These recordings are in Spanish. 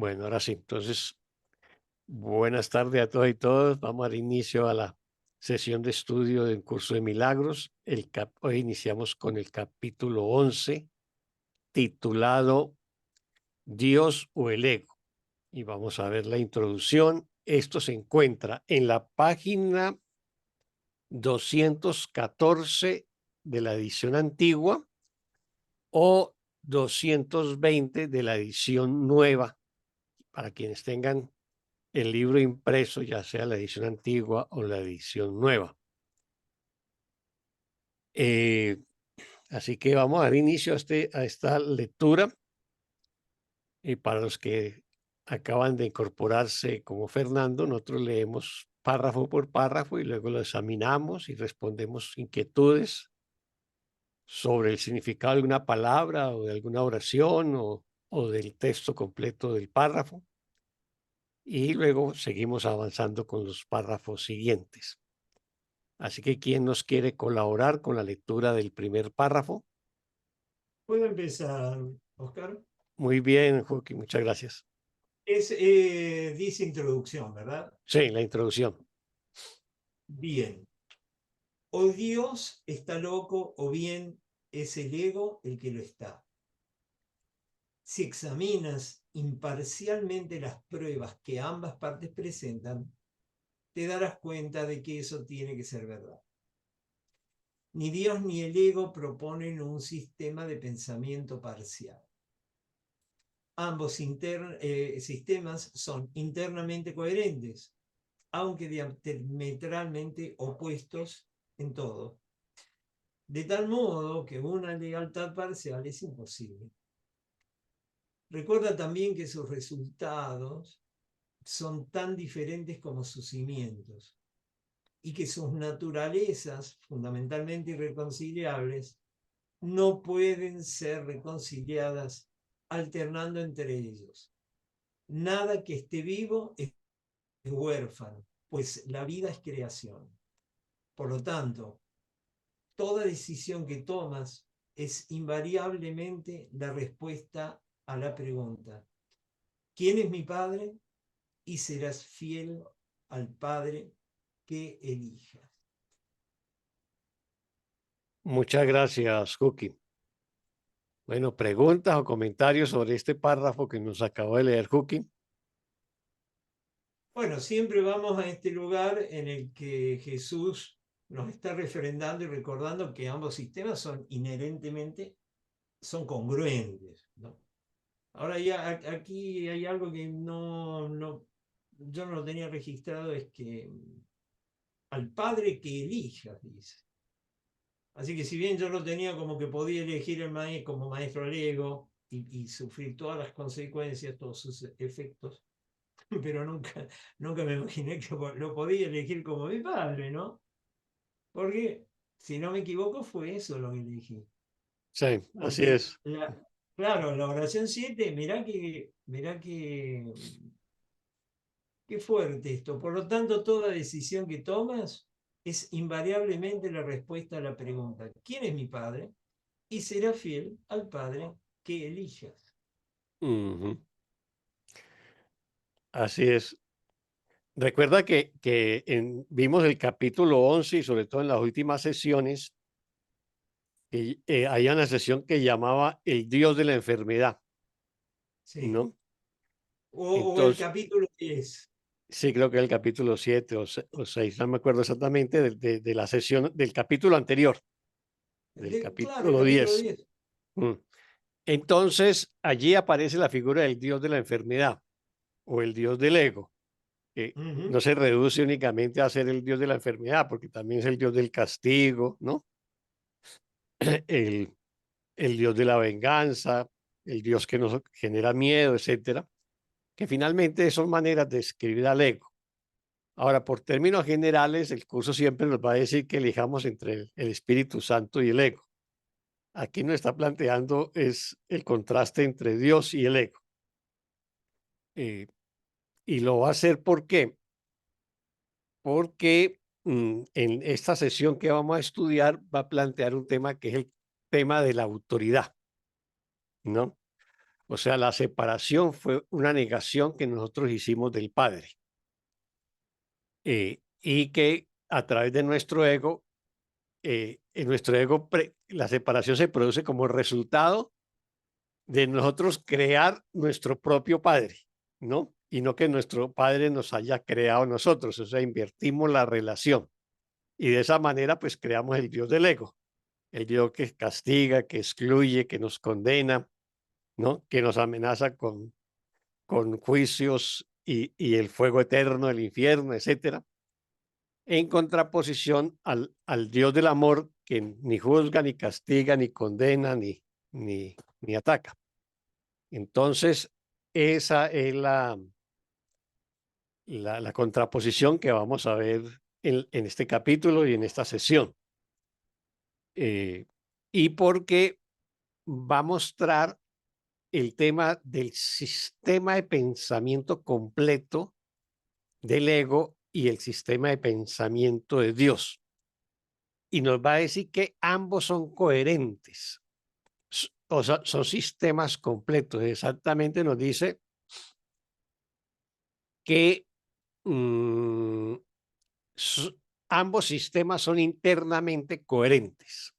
Bueno, ahora sí. Entonces, buenas tardes a todos y todos. Vamos a dar inicio a la sesión de estudio del curso de milagros. Hoy iniciamos con el capítulo 11, titulado Dios o el ego. Y vamos a ver la introducción. Esto se encuentra en la página 214 de la edición antigua o 220 de la edición nueva, para quienes tengan el libro impreso, ya sea la edición antigua o la edición nueva. Eh, Así que vamos a dar inicio a esta lectura. Y para los que acaban de incorporarse como Fernando, nosotros leemos párrafo por párrafo y luego lo examinamos y respondemos inquietudes sobre el significado de una palabra o de alguna oración o del texto completo del párrafo. Y luego seguimos avanzando con los párrafos siguientes. Así que, ¿quién nos quiere colaborar con la lectura del primer párrafo? ¿Puedo empezar, Oscar? Muy bien, Joaquín, muchas gracias. Dice introducción, ¿verdad? Sí, la introducción. Bien. O Dios está loco o bien es el ego el que lo está. Si examinas imparcialmente las pruebas que ambas partes presentan, te darás cuenta de que eso tiene que ser verdad. Ni Dios ni el ego proponen un sistema de pensamiento parcial. Ambos sistemas son internamente coherentes, aunque diametralmente opuestos en todo, de tal modo que una lealtad parcial es imposible. Recuerda también que sus resultados son tan diferentes como sus cimientos y que sus naturalezas, fundamentalmente irreconciliables, no pueden ser reconciliadas alternando entre ellos. Nada que esté vivo es huérfano, pues la vida es creación. Por lo tanto, toda decisión que tomas es invariablemente la respuesta a la pregunta: ¿quién es mi padre? Y serás fiel al padre que elijas. Muchas gracias, Joaquín. Bueno, preguntas o comentarios sobre este párrafo que nos acabó de leer Joaquín. Bueno, siempre vamos a este lugar en el que Jesús nos está refrendando y recordando que ambos sistemas son inherentemente, son congruentes, ¿no? Ahora ya aquí hay algo que yo no lo tenía registrado, es que al padre que elijas, dice. Así que si bien yo lo tenía como que podía elegir el maestro como maestro al ego y sufrir todas las consecuencias, todos sus efectos, pero nunca me imaginé que lo podía elegir como mi padre, ¿no? Porque, si no me equivoco, fue eso lo que elegí. Sí, así Porque, es. claro, la oración 7, qué fuerte esto. Por lo tanto, toda decisión que tomas es invariablemente la respuesta a la pregunta: ¿quién es mi padre? Y será fiel al padre que elijas. Ujú, así es. Recuerda que vimos el capítulo 11 y sobre todo en las últimas sesiones, que hay una sesión que llamaba el Dios de la enfermedad, Sí. ¿no? O el Entonces, capítulo 10. sí, creo que el capítulo 7 o 6, no me acuerdo exactamente de la sesión del capítulo anterior, del Claro, el capítulo capítulo 10. 10. Mm. Entonces, allí aparece la figura del Dios de la enfermedad o el Dios del ego, que no Ujú. se reduce únicamente a ser el Dios de la enfermedad, porque también es el Dios del castigo, ¿no? El, el Dios de la venganza, el Dios que nos genera miedo, etcétera, que finalmente son maneras de escribir al ego. Ahora, por términos generales, el curso siempre nos va a decir que elijamos entre el Espíritu Santo y el ego. Aquí nos está planteando es el contraste entre Dios y el ego. Eh, y lo va a hacer ¿por qué? Porque en esta sesión que vamos a estudiar va a plantear un tema que es el tema de la autoridad, ¿no? O sea, la separación fue una negación que nosotros hicimos del Padre. Y que a través de nuestro ego, en nuestro ego, la separación se produce como resultado de nosotros crear nuestro propio Padre, ¿no? Y no que nuestro Padre nos haya creado nosotros, o sea, invertimos la relación. Y de esa manera, pues creamos el Dios del ego, el Dios que castiga, que excluye, que nos condena, ¿no? Que nos amenaza con juicios y el fuego eterno del infierno, etcétera, en contraposición al Dios del amor que ni juzga, ni castiga, ni condena, ni ataca. Entonces, esa es la contraposición que vamos a ver en este capítulo y en esta sesión. Y porque va a mostrar el tema del sistema de pensamiento completo del ego y el sistema de pensamiento de Dios. Y nos va a decir que ambos son coherentes, o sea, son sistemas completos. Exactamente nos dice que mm, ambos sistemas son internamente coherentes.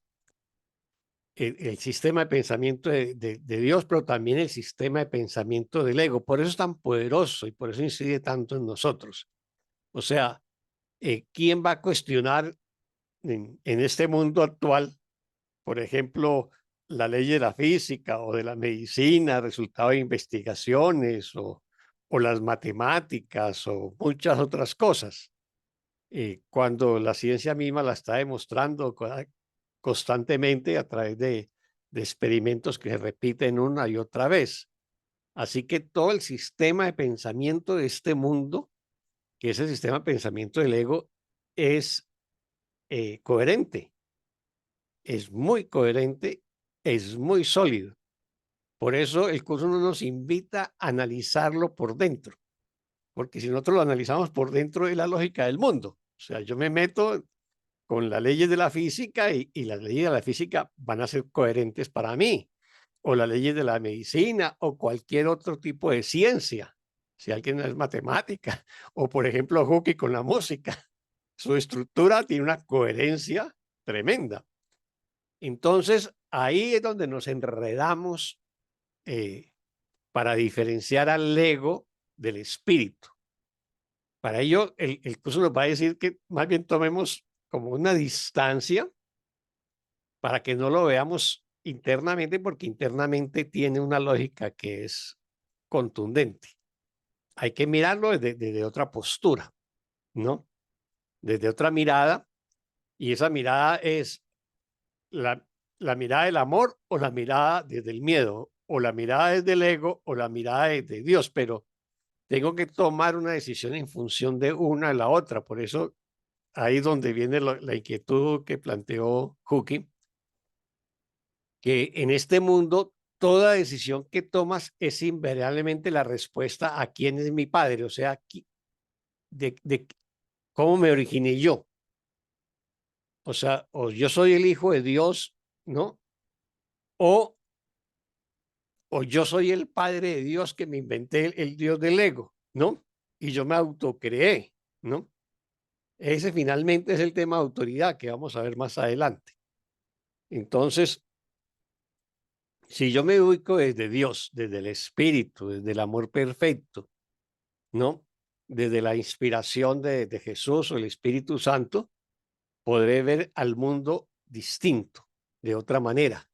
El sistema de pensamiento de Dios, pero también el sistema de pensamiento del ego. Por eso es tan poderoso y por eso incide tanto en nosotros. O sea, ¿quién va a cuestionar en este mundo actual, por ejemplo, la ley de la física o de la medicina, resultado de investigaciones o las matemáticas o muchas otras cosas? Cuando la ciencia misma la está demostrando constantemente a través de experimentos que se repiten una y otra vez. Así que todo el sistema de pensamiento de este mundo, que es el sistema de pensamiento del ego, es coherente, es muy coherente, es muy sólido. Por eso el curso no nos invita a analizarlo por dentro, porque si nosotros lo analizamos por dentro de la lógica del mundo, o sea, yo me meto con las leyes de la física y las leyes de la física van a ser coherentes para mí, o las leyes de la medicina o cualquier otro tipo de ciencia. Si alguien es matemática, o por ejemplo Hooky con la música, su estructura tiene una coherencia tremenda. Entonces, ahí es donde nos enredamos para diferenciar al ego del espíritu. Para ello, el curso nos va a decir que más bien tomemos como una distancia para que no lo veamos internamente, porque internamente tiene una lógica que es contundente. Hay que mirarlo desde otra postura, ¿no? Desde otra mirada, y esa mirada es la, la mirada del amor o la mirada desde el miedo, o la mirada desde el ego o la mirada de Dios, pero tengo que tomar una decisión en función de una a la otra. Por eso ahí es donde viene la inquietud que planteó Hooking, que en este mundo toda decisión que tomas es invariablemente la respuesta a quién es mi padre, o sea, de cómo me originé yo. O sea, o yo soy el hijo de Dios, ¿no? O, o yo soy el padre de Dios que me inventé el Dios del ego, ¿no? Y yo me autocreé, ¿no? Ese finalmente es el tema de autoridad que vamos a ver más adelante. Entonces, si yo me ubico desde Dios, desde el Espíritu, desde el amor perfecto, ¿no? Desde la inspiración de Jesús o el Espíritu Santo, podré ver al mundo distinto, de otra manera.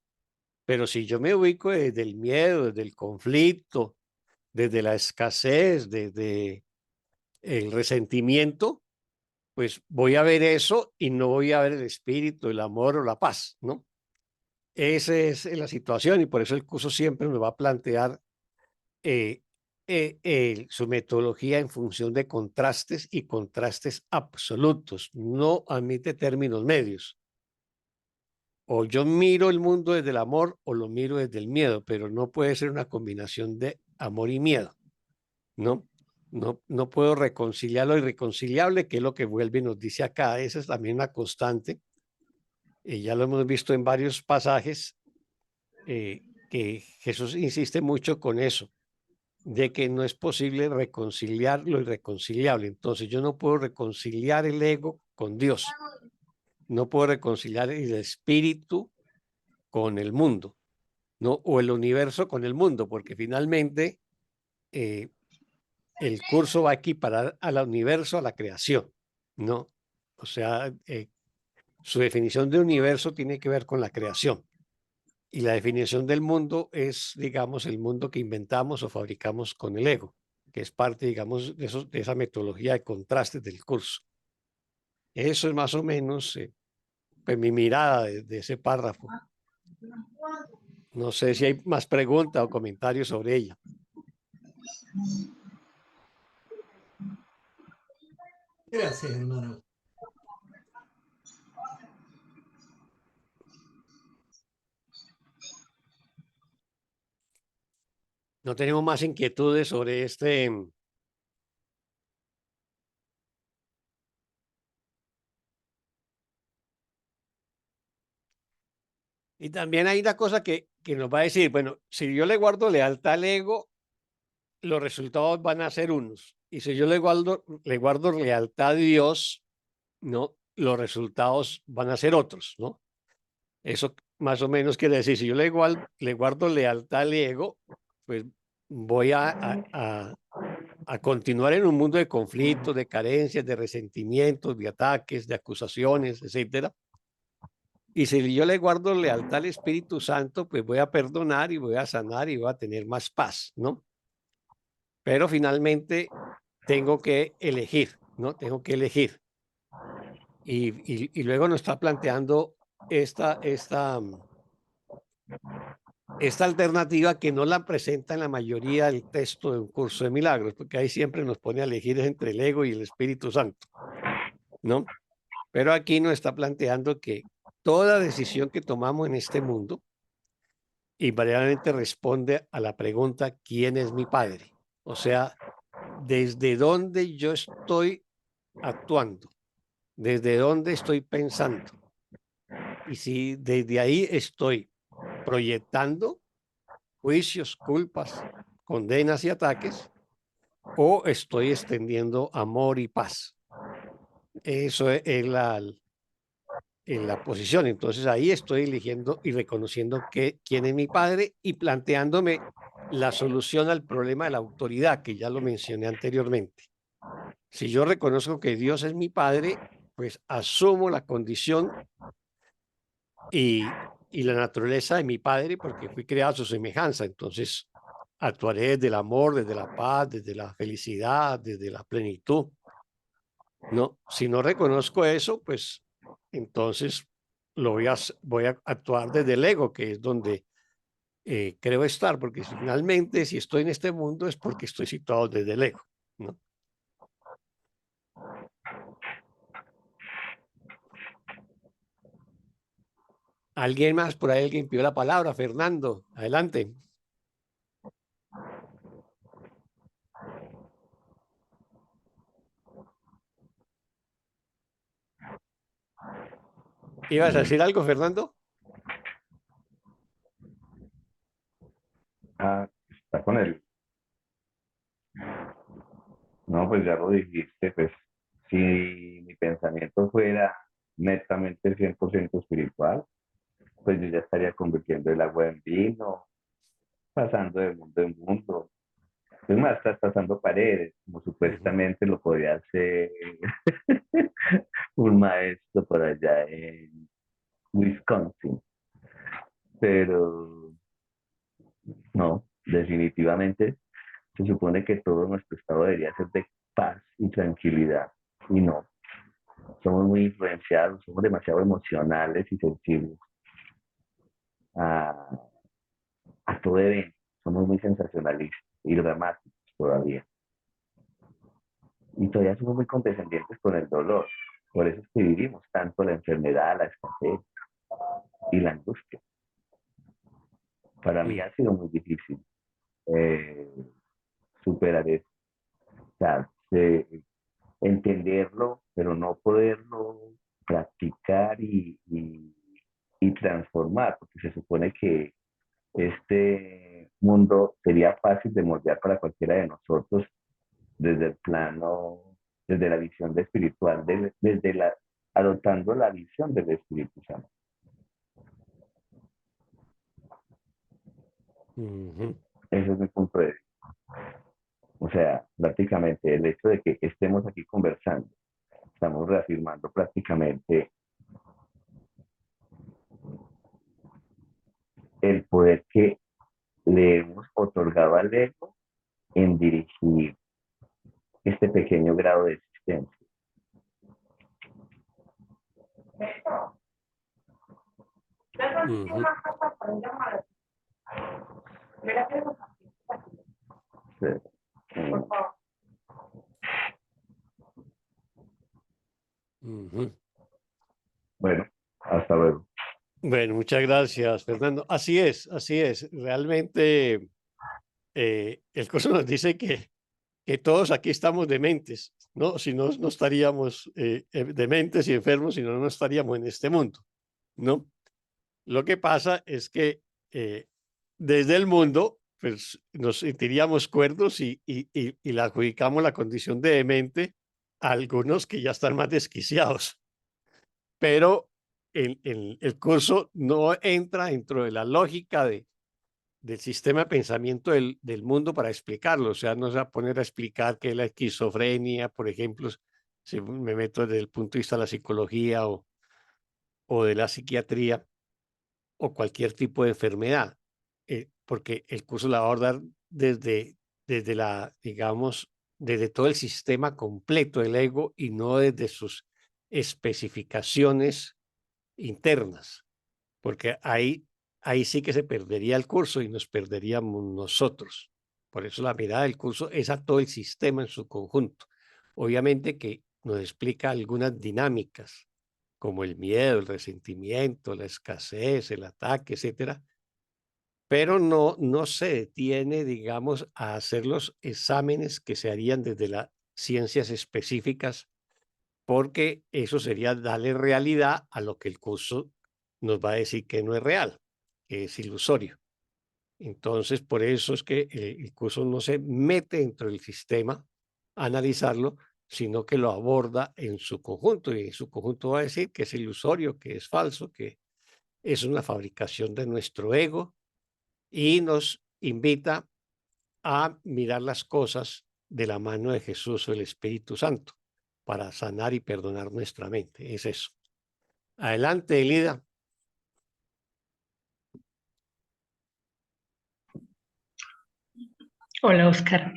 Pero si yo me ubico desde el miedo, desde el conflicto, desde la escasez, desde el resentimiento, pues voy a ver eso y no voy a ver el espíritu, el amor o la paz, ¿no? Esa es la situación y por eso el curso siempre nos va a plantear eh, su metodología en función de contrastes y contrastes absolutos, no admite términos medios. O yo miro el mundo desde el amor o lo miro desde el miedo, pero no puede ser una combinación de amor y miedo, ¿no? No puedo reconciliar lo irreconciliable, que es lo que vuelve y nos dice acá. Esa es también una constante. Ya lo hemos visto en varios pasajes. que Jesús insiste mucho con eso, de que no es posible reconciliar lo irreconciliable. Entonces yo no puedo reconciliar el ego con Dios, no puedo reconciliar el espíritu con el mundo, ¿no? O el universo con el mundo, porque finalmente el curso va a equiparar al universo a la creación, ¿no? O sea, su definición de universo tiene que ver con la creación. Y la definición del mundo es, digamos, el mundo que inventamos o fabricamos con el ego, que es parte, digamos, de esa metodología de contrastes del curso. Eso es más o menos pues, mi mirada de ese párrafo. No sé si hay más preguntas o comentarios sobre ella. Gracias, hermano. No tenemos más inquietudes sobre este. Y también hay una cosa que nos va a decir, bueno, si yo le guardo lealtad al ego, los resultados van a ser unos. Y si yo le guardo lealtad a Dios, ¿no? Los resultados van a ser otros, ¿no? Eso más o menos quiere decir, si yo le guardo lealtad al ego, pues voy a continuar en un mundo de conflictos, de carencias, de resentimientos, de ataques, de acusaciones, etcétera. Y si yo le guardo lealtad al Espíritu Santo, pues voy a perdonar y voy a sanar y voy a tener más paz, ¿no? Pero finalmente tengo que elegir, ¿no? Tengo que elegir. Y luego nos está planteando esta, esta, esta alternativa que no la presenta en la mayoría del texto de un curso de milagros, porque ahí siempre nos pone a elegir entre el ego y el Espíritu Santo, ¿no? Pero aquí nos está planteando que toda decisión que tomamos en este mundo invariablemente responde a la pregunta, ¿quién es mi padre? O sea, ¿desde dónde yo estoy actuando? ¿Desde dónde estoy pensando? Y si desde ahí estoy proyectando juicios, culpas, condenas y ataques, o estoy extendiendo amor y paz. Eso es la posición. Entonces ahí estoy eligiendo y reconociendo quién es mi padre y planteándome la solución al problema de la autoridad, que ya lo mencioné anteriormente. Si yo reconozco que Dios es mi padre, pues asumo la condición y la naturaleza de mi padre porque fui creado a su semejanza. Entonces actuaré desde el amor, desde la paz, desde la felicidad, desde la plenitud. No, si no reconozco eso, pues entonces voy a actuar desde el ego, que es donde creo estar, porque finalmente si estoy en este mundo es porque estoy situado desde el ego, ¿no? ¿Alguien más por ahí, alguien pidió la palabra? Fernando, adelante. ¿Ibas a decir algo, Fernando? Ah, está con él. No, pues ya lo dijiste, pues si mi pensamiento fuera netamente 100% espiritual, pues yo ya estaría convirtiendo el agua en vino, pasando de mundo en mundo. Es más, estás pasando paredes, como Ujú. supuestamente lo podría hacer un maestro por allá en Wisconsin. Pero no, definitivamente se supone que todo nuestro estado debería ser de paz y tranquilidad. Y no, somos muy influenciados, somos demasiado emocionales y sensibles a, a todo evento. Somos muy sensacionalistas y dramáticos todavía. Y todavía somos muy condescendientes con el dolor. Por eso es que vivimos tanto la enfermedad, la escasez y la angustia. Para mí Mm. ha sido muy difícil eh, superar eso. O sea, entenderlo, pero no poderlo practicar y transformar, porque se supone que este sería fácil de moldear para cualquiera de nosotros desde el plano, desde la visión de espiritual, adoptando la visión del Espíritu Santo. Ese es mi punto de vista. O sea, prácticamente el hecho de que estemos aquí conversando, estamos reafirmando prácticamente el poder que le hemos otorgado al ego en dirigir este pequeño grado de existencia. Bueno, hasta luego. Bueno, muchas gracias, Fernando. Así es, así es. Realmente el curso nos dice que todos aquí estamos dementes, ¿no? Si no, no estaríamos dementes y enfermos, si no, no estaríamos en este mundo, ¿no? Lo que pasa es que desde el mundo, pues nos sentiríamos cuerdos y le adjudicamos la condición de demente a algunos que ya están más desquiciados. Pero el curso no entra dentro de la lógica del sistema de pensamiento del mundo para explicarlo. O sea, no se va a poner a explicar que la esquizofrenia, por ejemplo, si me meto desde el punto de vista de la psicología o de la psiquiatría o cualquier tipo de enfermedad, porque el curso la va a abordar desde la, digamos, desde todo el sistema completo del ego y no desde sus especificaciones internas, porque ahí sí que se perdería el curso y nos perderíamos nosotros. Por eso la mirada del curso es a todo el sistema en su conjunto. Obviamente que nos explica algunas dinámicas, como el miedo, el resentimiento, la escasez, el ataque, etcétera, pero no se detiene, digamos, a hacer los exámenes que se harían desde las ciencias específicas, porque eso sería darle realidad a lo que el curso nos va a decir que no es real, que es ilusorio. Entonces, por eso es que el curso no se mete dentro del sistema a analizarlo, sino que lo aborda en su conjunto, y en su conjunto va a decir que es ilusorio, que es falso, que es una fabricación de nuestro ego, y nos invita a mirar las cosas de la mano de Jesús o el Espíritu Santo para sanar y perdonar nuestra mente. Es eso. Adelante, Elida. Hola, Oscar.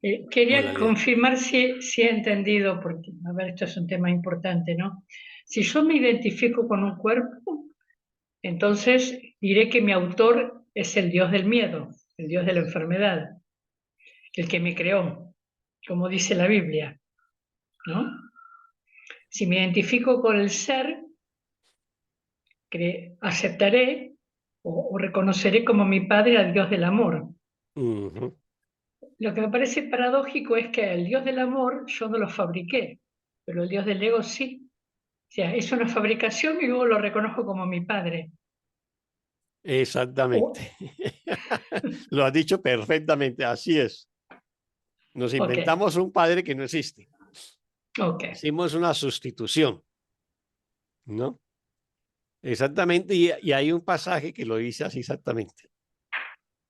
Hola, Quería Elida. confirmar si he entendido, porque, a ver, esto es un tema importante, ¿no? Si yo me identifico con un cuerpo, entonces diré que mi autor es el Dios del miedo, el Dios de la enfermedad, el que me creó, como dice la Biblia, ¿no? Si me identifico con el ser, aceptaré o reconoceré como mi padre al Dios del amor. Ujú. Lo que me parece paradójico es que el Dios del amor yo no lo fabriqué, pero el Dios del ego sí. O sea, es una fabricación y luego lo reconozco como mi padre. Exactamente. Lo has dicho perfectamente, así es. Nos Ok, inventamos un padre que no existe. ok. Hicimos una sustitución, ¿no? Exactamente, y hay un pasaje que lo dice así exactamente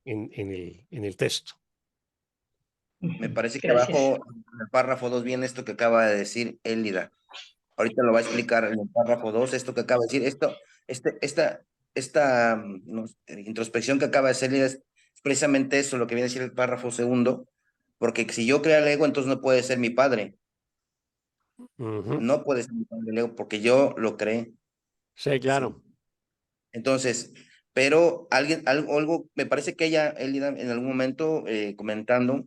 en el texto. Me parece que Gracias. abajo, en el párrafo 2 viene esto que acaba de decir Elida. Ahorita lo va a explicar en el párrafo 2 esto que acaba de decir. Esta introspección que acaba de hacer Elida es precisamente eso, lo que viene a decir el párrafo segundo, porque si yo creo el ego, entonces no puede ser mi padre. Ujú. No puede ser mi padre el ego, porque yo lo creé. Sí, claro. Sí. Entonces, pero algo, me parece que ella, Elida, en algún momento comentando,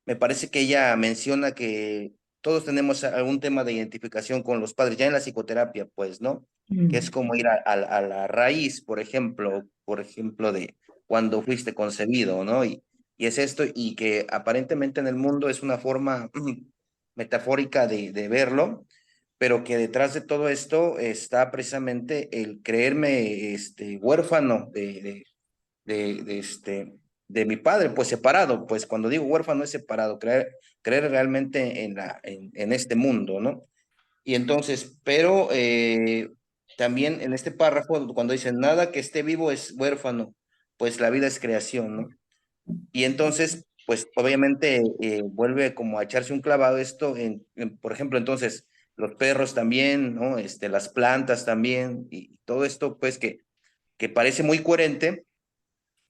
me parece que ella menciona que todos tenemos algún tema de identificación con los padres, ya en la psicoterapia, pues, ¿no? Que es como ir a la raíz, por ejemplo, de cuando fuiste concebido, ¿no? Y es esto, y que aparentemente en el mundo es una forma metafórica de verlo, pero que detrás de todo esto está precisamente el creerme huérfano de de mi padre, pues separado, pues cuando digo huérfano es separado, creer realmente en este mundo, ¿no? Y entonces, pero también en este párrafo, cuando dice nada que esté vivo es huérfano, pues la vida es creación, ¿no? Y entonces, pues obviamente vuelve como a echarse un clavado esto, por ejemplo, entonces, los perros también, ¿no? Las plantas también, y todo esto, pues que parece muy coherente,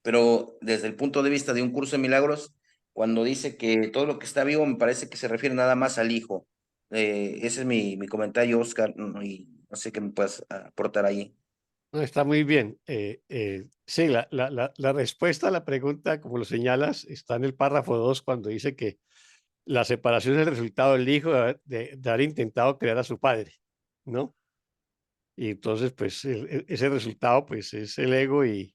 pero desde el punto de vista de un curso de milagros, cuando dice que todo lo que está vivo, me parece que se refiere nada más al Hijo. Ese es mi comentario, Oscar, y no sé qué me puedas aportar ahí. No, está muy bien. Sí, la respuesta a la pregunta, como lo señalas, está en el párrafo 2 cuando dice que la separación es el resultado del hijo de haber intentado crear a su padre, ¿no? Y entonces, pues, ese resultado, pues, es el ego y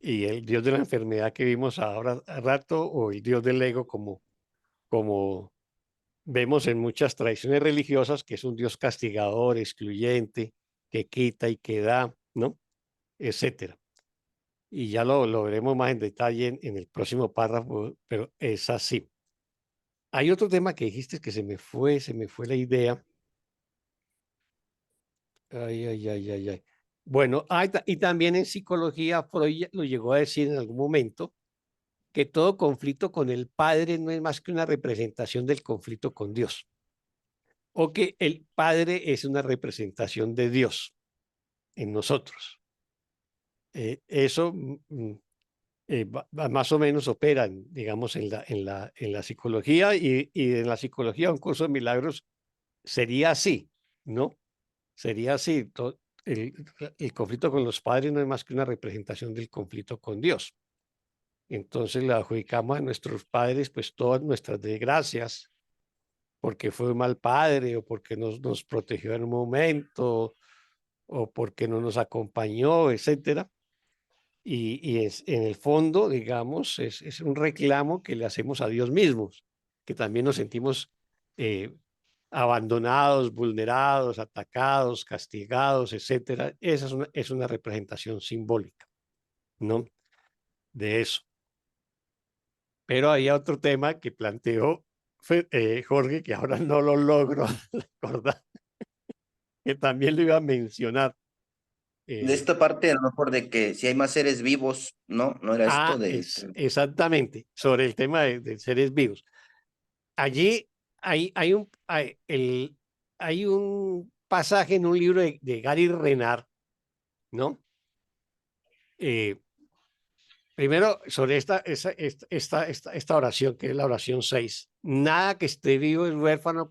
el dios de la enfermedad que vimos ahora a rato, o el dios del ego, como vemos en muchas tradiciones religiosas, que es un dios castigador, excluyente, que quita y que da, ¿no? Etcétera. Y ya lo veremos más en detalle en el próximo párrafo, pero es así. Hay otro tema que dijiste que se me fue la idea. Ay, ay, ay, ay, ay. Bueno, y también en psicología Freud lo llegó a decir en algún momento, que todo conflicto con el padre no es más que una representación del conflicto con Dios, o que el padre es una representación de Dios en nosotros. Eso más o menos operan, digamos, en la psicología y en la psicología un curso de milagros sería así, ¿no? Sería así. El, el conflicto con los padres no es más que una representación del conflicto con Dios. Entonces le adjudicamos a nuestros padres pues todas nuestras desgracias, porque fue un mal padre o porque nos protegió en un momento o porque no nos acompañó, etcétera. Y es, en el fondo, digamos, es un reclamo que le hacemos a Dios mismos, que también nos sentimos eh, abandonados, vulnerados, atacados, castigados, etcétera. Esa es una representación simbólica, ¿no? De eso. Pero había otro tema que planteó Jorge, que ahora no lo logro recordar, que también lo iba a mencionar. De Eh, esta parte, a lo mejor de que si hay más seres vivos, ¿no? ¿No era esto de...? es exactamente sobre el tema de seres vivos. Allí hay un pasaje en un libro de Gary Renard, ¿no? Primero, sobre esta oración, que es la oración 6. Nada que esté vivo es huérfano,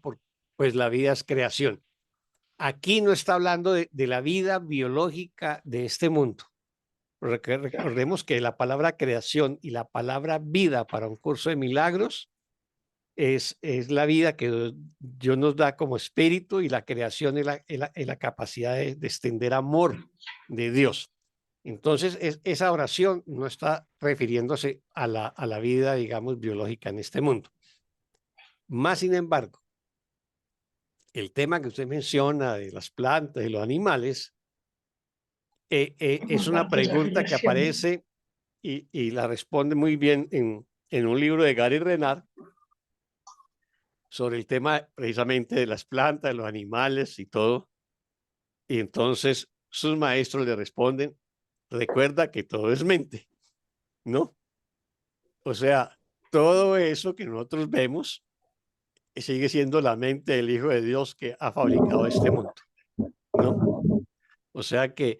pues la vida es creación. Aquí no está hablando de la vida biológica de este mundo. Recordemos que la palabra creación y la palabra vida para un curso de milagros es la vida que Dios nos da como espíritu, y la creación es la capacidad de extender amor de Dios. Entonces, esa oración no está refiriéndose a la vida, digamos, biológica en este mundo. Más sin embargo, el tema que usted menciona de las plantas y los animales es una Parte de la pregunta que creación. aparece y la responde muy bien en un libro de Gary Renard sobre el tema precisamente de las plantas, de los animales y todo. Y entonces sus maestros le responden, recuerda que todo es mente, ¿no? O sea, todo eso que nosotros vemos sigue siendo la mente del Hijo de Dios que ha fabricado este mundo, ¿no? O sea que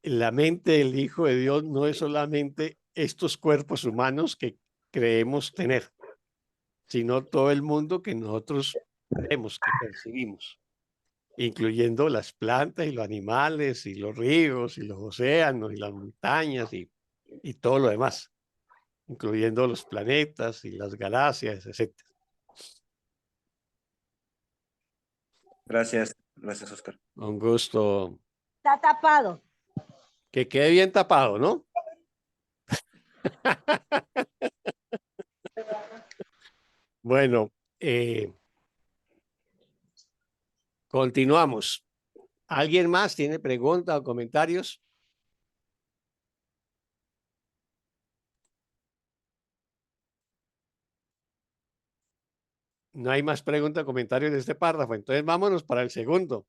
la mente del Hijo de Dios no es solamente estos cuerpos humanos que creemos tener, sino todo el mundo que nosotros vemos, que percibimos, incluyendo las plantas y los animales y los ríos y los océanos y las montañas y todo lo demás, incluyendo los planetas y las galaxias, etc. Gracias, gracias, Oscar. Un gusto. Está tapado. Que quede bien tapado, ¿no? Bueno, continuamos. ¿Alguien más tiene preguntas o comentarios? No hay más preguntas o comentarios de este párrafo. Entonces vámonos para el segundo.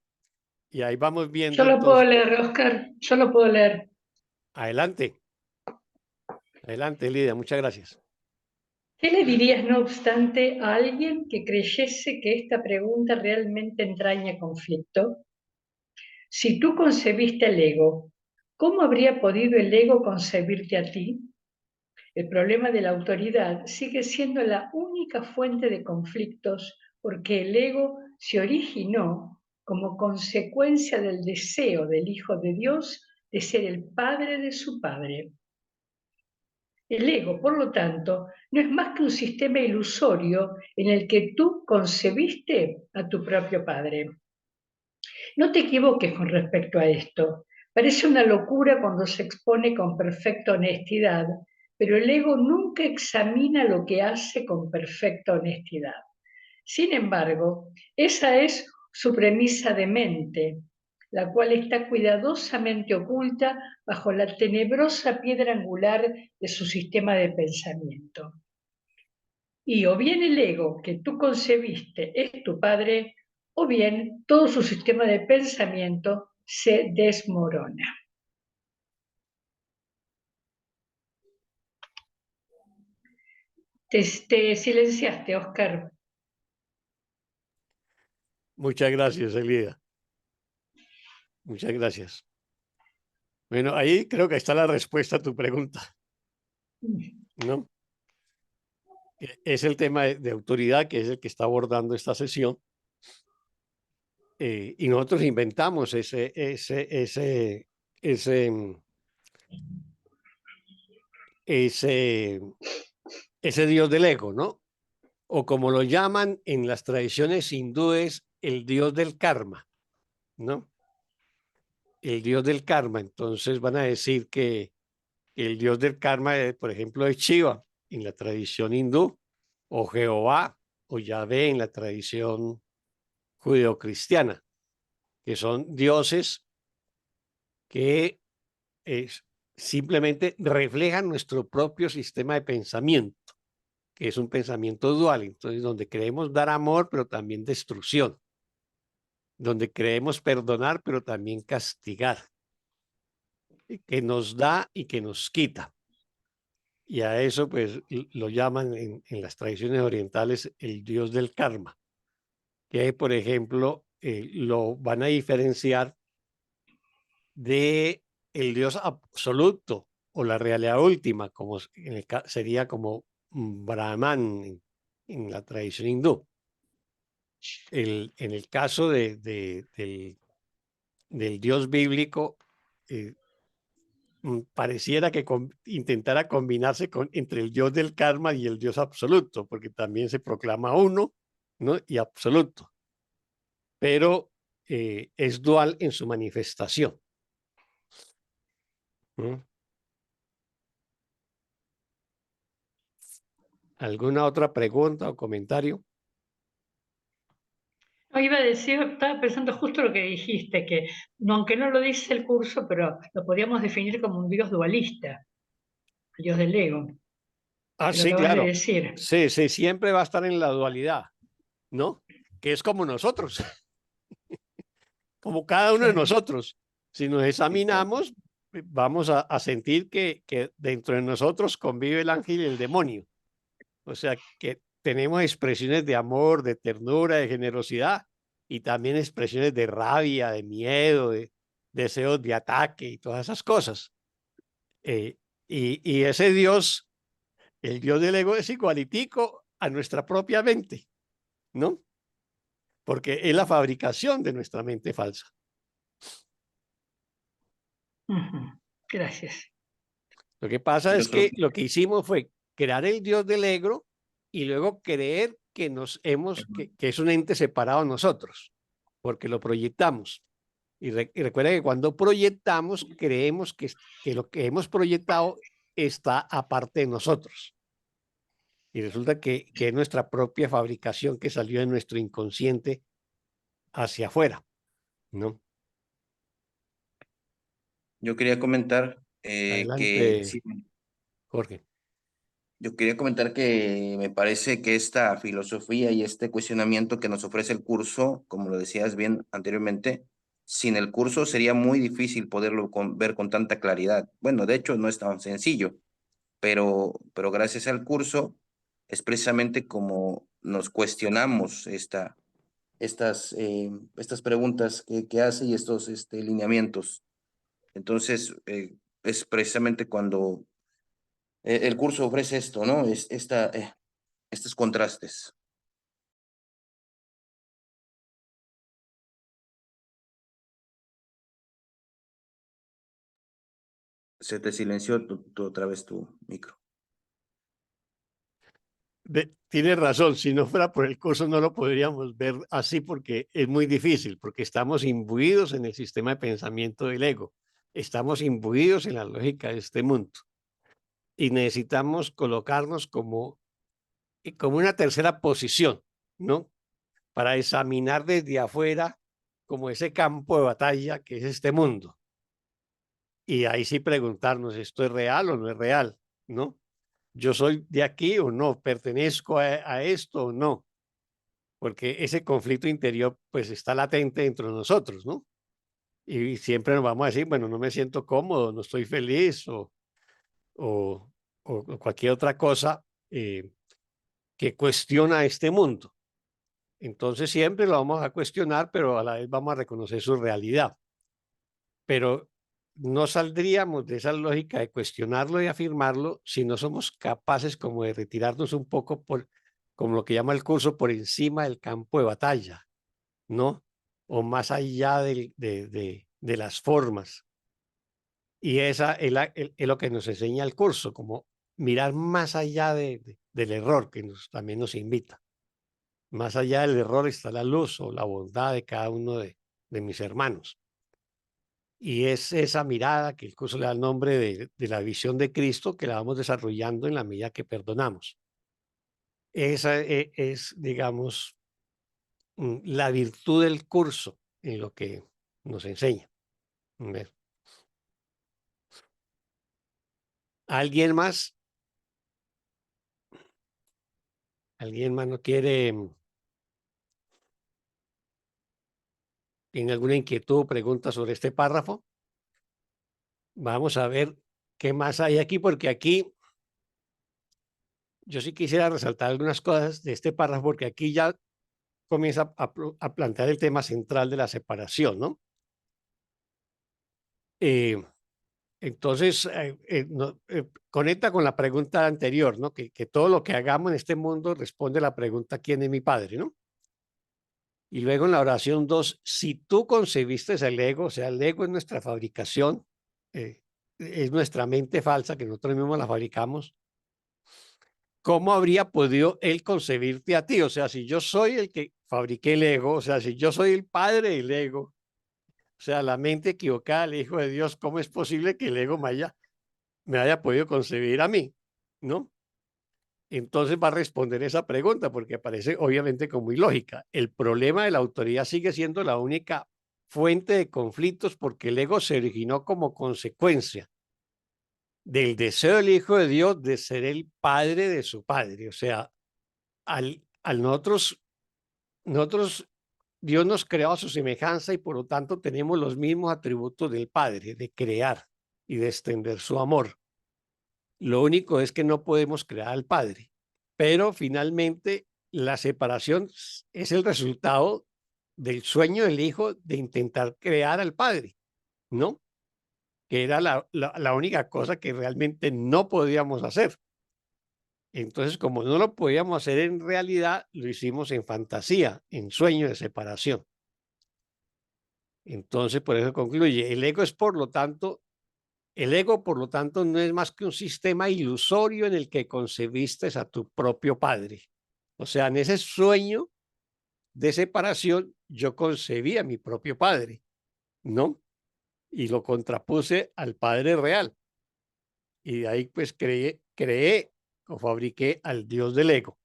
Y ahí vamos viendo Yo lo puedo entonces. leer, Oscar, yo lo puedo leer. Adelante. Adelante, Lidia. Muchas gracias. ¿Qué le dirías, no obstante, a alguien que creyese que esta pregunta realmente entraña conflicto? Si tú concebiste el ego, ¿cómo habría podido el ego concebirte a ti? El problema de la autoridad sigue siendo la única fuente de conflictos porque el ego se originó como consecuencia del deseo del Hijo de Dios de ser el padre de su padre. El ego, por lo tanto, no es más que un sistema ilusorio en el que tú concebiste a tu propio padre. No te equivoques con respecto a esto. Parece una locura cuando se expone con perfecta honestidad, pero el ego nunca examina lo que hace con perfecta honestidad. Sin embargo, esa es su premisa de mente, la cual está cuidadosamente oculta bajo la tenebrosa piedra angular de su sistema de pensamiento. Y o bien el ego que tú concebiste es tu padre, o bien todo su sistema de pensamiento se desmorona. Te silenciaste, Oscar. Muchas gracias, Elida. Muchas gracias. Bueno, ahí creo que está la respuesta a tu pregunta, ¿no? Es el tema de autoridad, que es el que está abordando esta sesión. Y nosotros inventamos ese, ese dios del ego, ¿no? O como lo llaman en las tradiciones hindúes, el dios del karma, ¿no? El dios del karma. Entonces van a decir que el dios del karma, por ejemplo, es Shiva en la tradición hindú, o Jehová, o Yahvé en la tradición judeocristiana, que son dioses que simplemente reflejan nuestro propio sistema de pensamiento, que es un pensamiento dual, entonces donde creemos dar amor, pero también destrucción, donde creemos perdonar, pero también castigar, que nos da y que nos quita. Y a eso pues lo llaman en las tradiciones orientales el dios del karma, que por ejemplo lo van a diferenciar de el Dios absoluto o la realidad última, como sería como Brahman en la tradición hindú. En el caso del Dios bíblico, pareciera que intentara combinarse entre el Dios del karma y el Dios absoluto, porque también se proclama uno, ¿no? Y absoluto, pero es dual en su manifestación, ¿no? ¿Alguna otra pregunta o comentario? No, iba a decir, estaba pensando justo lo que dijiste, que aunque no lo dice el curso, pero lo podríamos definir como un dios dualista, el dios del ego, Ah, que lo sí, acabas de claro. decir. Sí, sí, siempre va a estar en la dualidad, ¿no? Que es como nosotros, como cada uno de Claro. nosotros. Si nos examinamos, vamos a sentir que dentro de nosotros convive el ángel y el demonio. O sea, que tenemos expresiones de amor, de ternura, de generosidad y también expresiones de rabia, de miedo, de deseos de ataque y todas esas cosas. Y ese Dios, el Dios del ego, es igualitico a nuestra propia mente, ¿no? Porque es la fabricación de nuestra mente falsa. Ujú. Gracias. Lo que pasa Yo es solo que lo que hicimos fue crear el Dios del ego y luego creer que que es un ente separado de nosotros, porque lo proyectamos. Y recuerda que cuando proyectamos, creemos que lo que hemos proyectado está aparte de nosotros. Y resulta que es nuestra propia fabricación que salió de nuestro inconsciente hacia afuera, ¿no? Yo quería comentar que Adelante, sí, Jorge. Yo quería comentar que me parece que esta filosofía y este cuestionamiento que nos ofrece el curso, como lo decías bien anteriormente, sin el curso sería muy difícil poderlo ver con tanta claridad. Bueno, de hecho no es tan sencillo, pero gracias al curso es precisamente como nos cuestionamos estas preguntas que hace y estos lineamientos. Entonces, es precisamente cuando el curso ofrece esto, ¿no? Estos contrastes. Se te silenció otra vez tu micro. Tienes razón, si no fuera por el curso no lo podríamos ver así porque es muy difícil, porque estamos imbuidos en el sistema de pensamiento del ego, estamos imbuidos en la lógica de este mundo y necesitamos colocarnos como una tercera posición, ¿no? Para examinar desde afuera como ese campo de batalla que es este mundo. Y ahí sí preguntarnos, ¿esto es real o no es real? ¿No? ¿Yo soy de aquí o no? ¿Pertenezco a esto o no? Porque ese conflicto interior pues está latente dentro de nosotros, ¿no? Y siempre nos vamos a decir, bueno, no me siento cómodo, no estoy feliz o, o cualquier otra cosa que cuestiona este mundo. Entonces siempre lo vamos a cuestionar, pero a la vez vamos a reconocer su realidad. Pero no saldríamos de esa lógica de cuestionarlo y afirmarlo si no somos capaces como de retirarnos un poco por, como lo que llama el curso, por encima del campo de batalla, ¿no? O más allá de las formas. Y esa es lo que nos enseña el curso, como mirar más allá del error que también nos invita. Más allá del error está la luz o la bondad de cada uno de mis hermanos. Y es esa mirada que el curso le da el nombre de la visión de Cristo que la vamos desarrollando en la medida que perdonamos. Esa es, digamos, la virtud del curso en lo que nos enseña. ¿Ves? ¿Alguien más? ¿Alguien más no quiere, tiene alguna inquietud o pregunta sobre este párrafo? Vamos a ver qué más hay aquí, porque aquí yo sí quisiera resaltar algunas cosas de este párrafo, porque aquí ya comienza a plantear el tema central de la separación, ¿no? Eh, entonces, conecta con la pregunta anterior, ¿no? Que todo lo que hagamos en este mundo responde a la pregunta ¿quién es mi padre? ¿No? Y luego en la oración 2, si tú concebiste el ego, o sea, el ego es nuestra fabricación, es nuestra mente falsa que nosotros mismos la fabricamos, ¿cómo habría podido él concebirte a ti? O sea, si yo soy el que fabriqué el ego, o sea, si yo soy el padre del ego, o sea, la mente equivocada del Hijo de Dios, ¿cómo es posible que el ego me haya podido concebir a mí? ¿No? Entonces va a responder esa pregunta porque parece obviamente como ilógica. El problema de la autoridad sigue siendo la única fuente de conflictos porque el ego se originó como consecuencia del deseo del Hijo de Dios de ser el padre de su padre. O sea, al nosotros, Dios nos creó a su semejanza y por lo tanto tenemos los mismos atributos del Padre, de crear y de extender su amor. Lo único es que no podemos crear al Padre, pero finalmente la separación es el resultado del sueño del Hijo de intentar crear al Padre, ¿no? Que era la única cosa que realmente no podíamos hacer. Entonces, como no lo podíamos hacer en realidad, lo hicimos en fantasía, en sueño de separación. Entonces, por eso concluye, el ego es por lo tanto, el ego por lo tanto no es más que un sistema ilusorio en el que concebiste a tu propio padre. O sea, en ese sueño de separación yo concebí a mi propio padre, ¿no? Y lo contrapuse al padre real. Y de ahí pues creé o fabriqué al Dios del ego.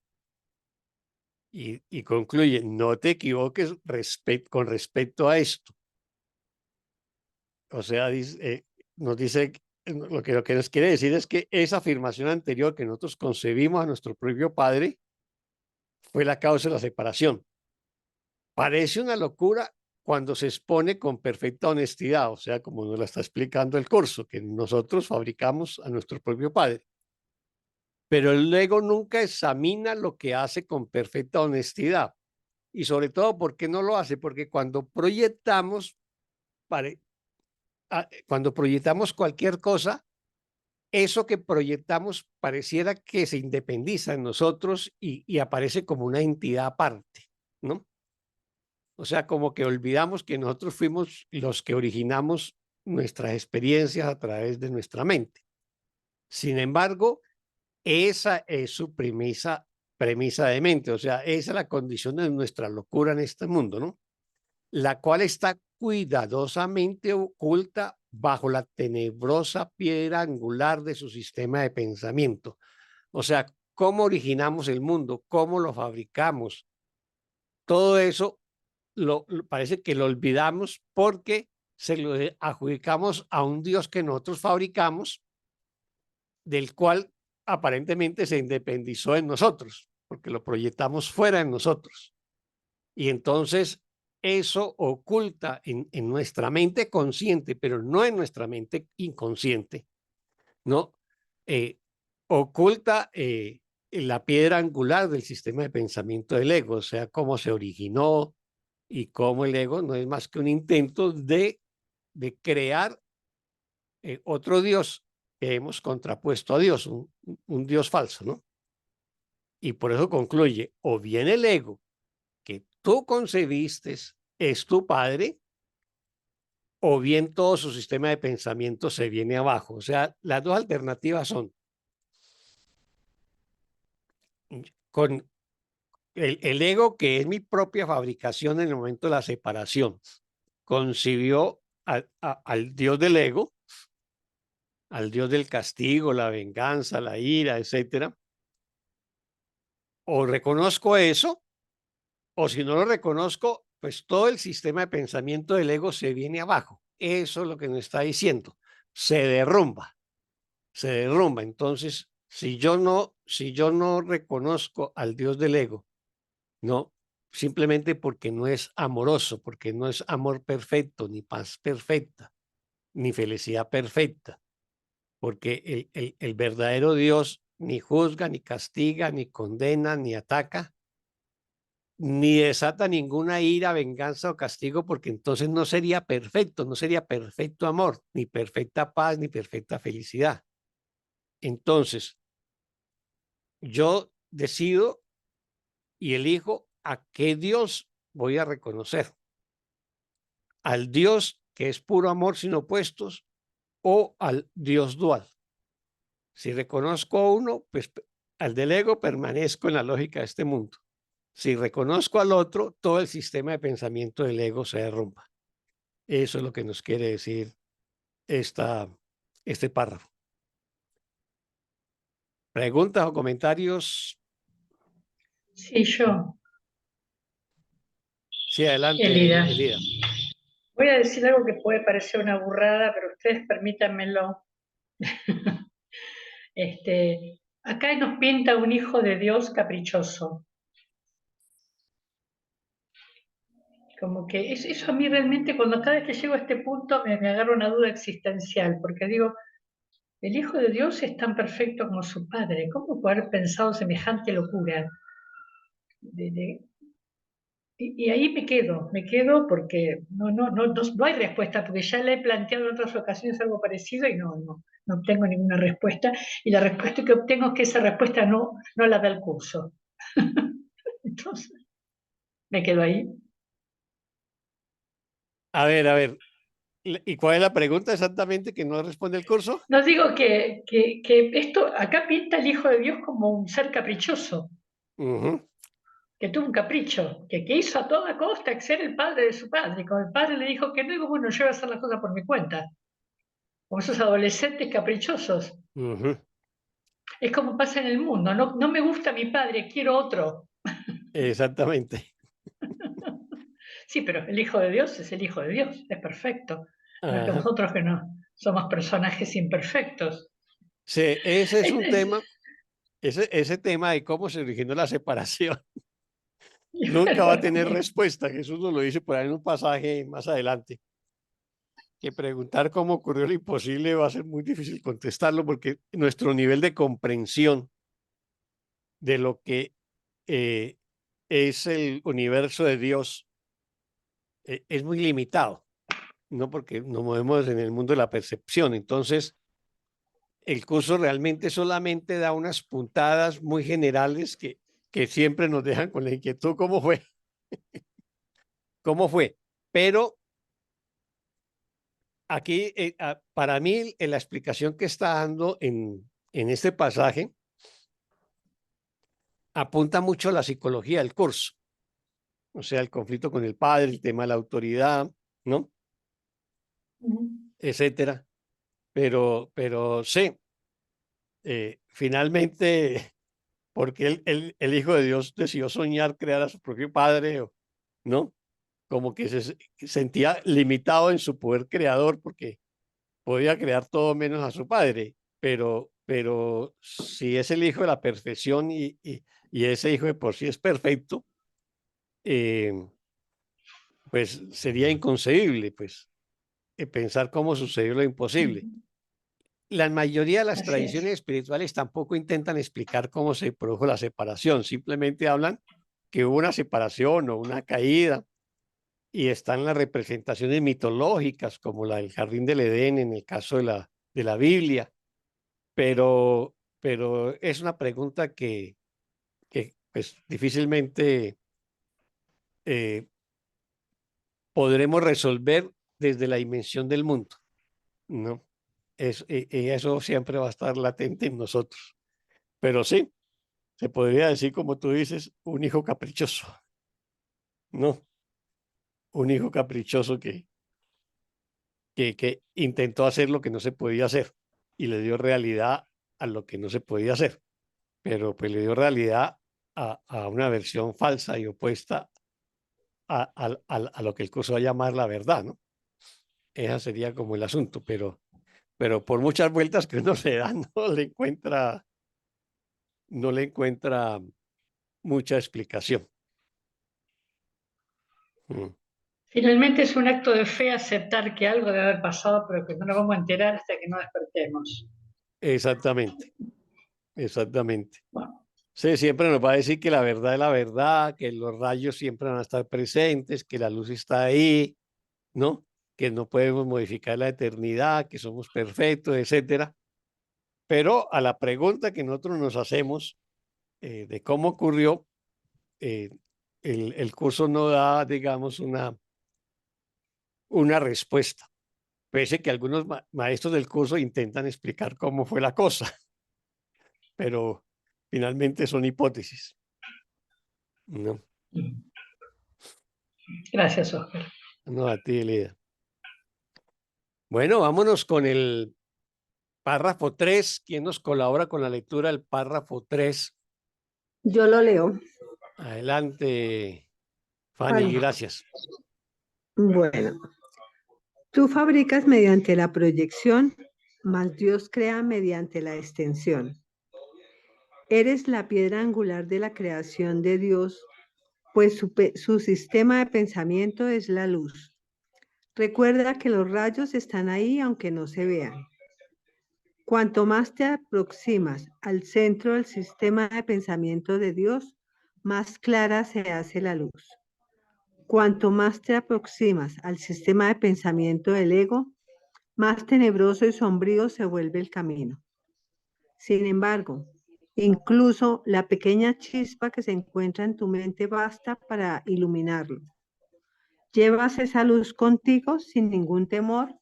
Y concluye, no te equivoques con respecto a esto. O sea, nos dice lo que nos quiere decir es que esa afirmación anterior que nosotros concebimos a nuestro propio padre fue la causa de la separación. Parece una locura cuando se expone con perfecta honestidad, o sea, como nos la está explicando el curso, que nosotros fabricamos a nuestro propio padre. Pero el ego nunca examina lo que hace con perfecta honestidad. Y sobre todo, ¿por qué no lo hace? Porque cuando proyectamos, cuando proyectamos cualquier cosa, eso que proyectamos pareciera que se independiza en nosotros y aparece como una entidad aparte, ¿no? O sea, como que olvidamos que nosotros fuimos los que originamos nuestras experiencias a través de nuestra mente. Sin embargo, esa es su premisa de mente, o sea, esa es la condición de nuestra locura en este mundo, ¿no? La cual está cuidadosamente oculta bajo la tenebrosa piedra angular de su sistema de pensamiento. O sea, cómo originamos el mundo, cómo lo fabricamos, todo eso parece que lo olvidamos porque se lo adjudicamos a un Dios que nosotros fabricamos, del cual aparentemente se independizó en nosotros, porque lo proyectamos fuera de nosotros. Y entonces eso oculta en nuestra mente consciente, pero no en nuestra mente inconsciente, ¿no? Oculta la piedra angular del sistema de pensamiento del ego, o sea, cómo se originó y cómo el ego no es más que un intento de crear otro Dios que hemos contrapuesto a Dios, un Dios falso, ¿no? Y por eso concluye, o bien el ego que tú concebiste es tu padre, o bien todo su sistema de pensamiento se viene abajo. O sea, las dos alternativas son con el ego, que es mi propia fabricación en el momento de la separación, concibió al Dios del ego, al Dios del castigo, la venganza, la ira, etcétera. O reconozco eso, o si no lo reconozco, pues todo el sistema de pensamiento del ego se viene abajo. Eso es lo que nos está diciendo. Se derrumba, se derrumba. Entonces, si yo no reconozco al Dios del ego, no, simplemente porque no es amoroso, porque no es amor perfecto, ni paz perfecta, ni felicidad perfecta, porque el verdadero Dios ni juzga, ni castiga, ni condena, ni ataca, ni desata ninguna ira, venganza o castigo, porque entonces no sería perfecto, no sería perfecto amor, ni perfecta paz, ni perfecta felicidad. Entonces, yo decido y elijo a qué Dios voy a reconocer. Al Dios que es puro amor sin opuestos o al Dios dual. Si reconozco a uno, pues al del ego permanezco en la lógica de este mundo. Si reconozco al otro, todo el sistema de pensamiento del ego se derrumba. Eso es lo que nos quiere decir este párrafo. ¿Preguntas o comentarios? Sí, yo, Sí, adelante, Elida. Elida. Voy a decir algo que puede parecer una burrada, pero ustedes permítanmelo. Acá nos pinta un hijo de Dios caprichoso. Como que eso a mí realmente, cuando cada vez que llego a este punto, me agarra una duda existencial, porque digo, el hijo de Dios es tan perfecto como su padre. ¿Cómo puede haber pensado semejante locura? Y ahí me quedo porque no hay respuesta, porque ya le he planteado en otras ocasiones algo parecido y no obtengo ninguna respuesta. Y la respuesta que obtengo es que esa respuesta no la da el curso. Entonces, me quedo ahí. A ver. ¿Y cuál es la pregunta exactamente que no responde el curso? No digo que esto, acá pinta el Hijo de Dios como un ser caprichoso, que tuvo un capricho, que hizo a toda costa ser el padre de su padre. Y cuando el padre le dijo que no, digo, bueno, yo voy a hacer las cosas por mi cuenta. Como esos adolescentes caprichosos. Es como pasa en el mundo. No me gusta mi padre, quiero otro. Exactamente. Sí, pero el Hijo de Dios es el Hijo de Dios, es perfecto. No es que Ajá. nosotros que no. somos personajes imperfectos. Sí, ese es un tema, ese tema de cómo se originó la separación nunca va a tener respuesta. Jesús nos lo dice por ahí en un pasaje más adelante, que preguntar cómo ocurrió lo imposible va a ser muy difícil contestarlo porque nuestro nivel de comprensión de lo que eh, es el universo de Dios es muy limitado, ¿no? Porque nos movemos en el mundo de la percepción. Entonces, el curso realmente solamente da unas puntadas muy generales que siempre nos dejan con la inquietud, ¿cómo fue? ¿Cómo fue? Pero aquí, para mí, en la explicación que está dando en este pasaje, apunta mucho a la psicología del curso, o sea, el conflicto con el padre, el tema de la autoridad, ¿no? Etcétera. Pero sí, finalmente, porque el Hijo de Dios decidió soñar crear a su propio padre, ¿no? Como que sentía limitado en su poder creador porque podía crear todo menos a su padre, pero si es el hijo de la perfección y ese hijo de por sí es perfecto, eh, pues sería inconcebible, pues, pensar cómo sucedió lo imposible. La mayoría de las Así es. tradiciones espirituales tampoco intentan explicar cómo se produjo la separación, simplemente hablan que hubo una separación o una caída y están las representaciones mitológicas como la del jardín del Edén en el caso de la Biblia, pero es una pregunta que pues, difícilmente eh, podremos resolver desde la dimensión del mundo, ¿no? Y eso siempre va a estar latente en nosotros. Pero sí, se podría decir, como tú dices, un hijo caprichoso, ¿no? Un hijo caprichoso que intentó hacer lo que no se podía hacer y le dio realidad a lo que no se podía hacer, pero pues le dio realidad a una versión falsa y opuesta a lo que el curso va a llamar la verdad, ¿no? Ese sería como el asunto, pero por muchas vueltas que uno se da, no le encuentra mucha explicación. Mm, Finalmente es un acto de fe aceptar que algo debe haber pasado, pero que no nos vamos a enterar hasta que no despertemos. exactamente, exactamente. Bueno, Sí, siempre nos va a decir que la verdad es la verdad, que los rayos siempre van a estar presentes, que la luz está ahí, ¿no? Que no podemos modificar la eternidad, que somos perfectos, etcétera. Pero a la pregunta que nosotros nos hacemos de cómo ocurrió, eh, el curso no da, digamos, una respuesta, pese que algunos maestros del curso intentan explicar cómo fue la cosa, pero finalmente son hipótesis, ¿no? gracias, Oscar. No, a ti, Elida. Bueno, vámonos con el párrafo 3. ¿Quién nos colabora con la lectura del párrafo 3? Yo lo leo. Adelante, Fanny, Vale. gracias. Bueno, tú fabricas mediante la proyección, mas Dios crea mediante la extensión. Eres la piedra angular de la creación de Dios, pues su sistema de pensamiento es la luz. Recuerda que los rayos están ahí aunque no se vean. Cuanto más te aproximas al centro del sistema de pensamiento de Dios, más clara se hace la luz. Cuanto más te aproximas al sistema de pensamiento del ego, más tenebroso y sombrío se vuelve el camino. Sin embargo, incluso la pequeña chispa que se encuentra en tu mente basta para iluminarlo. Llevas esa luz contigo sin ningún temor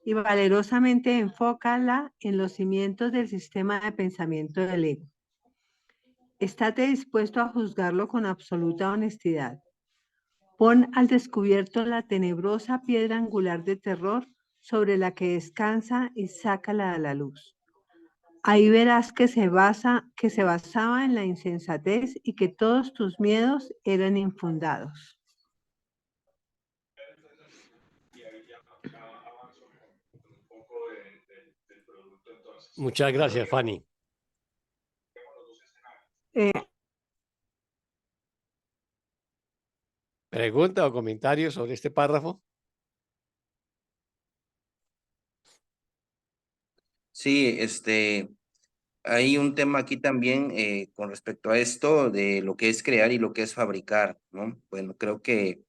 y valerosamente enfócala en los cimientos del sistema de pensamiento del ego. Estate dispuesto a juzgarlo con absoluta honestidad. Pon al descubierto la tenebrosa piedra angular de terror sobre la que descansa y sácala a la luz. Ahí verás que se basaba en la insensatez y que todos tus miedos eran infundados. Y ahí ya avanzo un poco de Muchas gracias, Fanny. ¿Pregunta o comentario sobre este párrafo? Sí, hay un tema aquí también con respecto a esto de lo que es crear y lo que es fabricar, ¿no? Bueno, creo que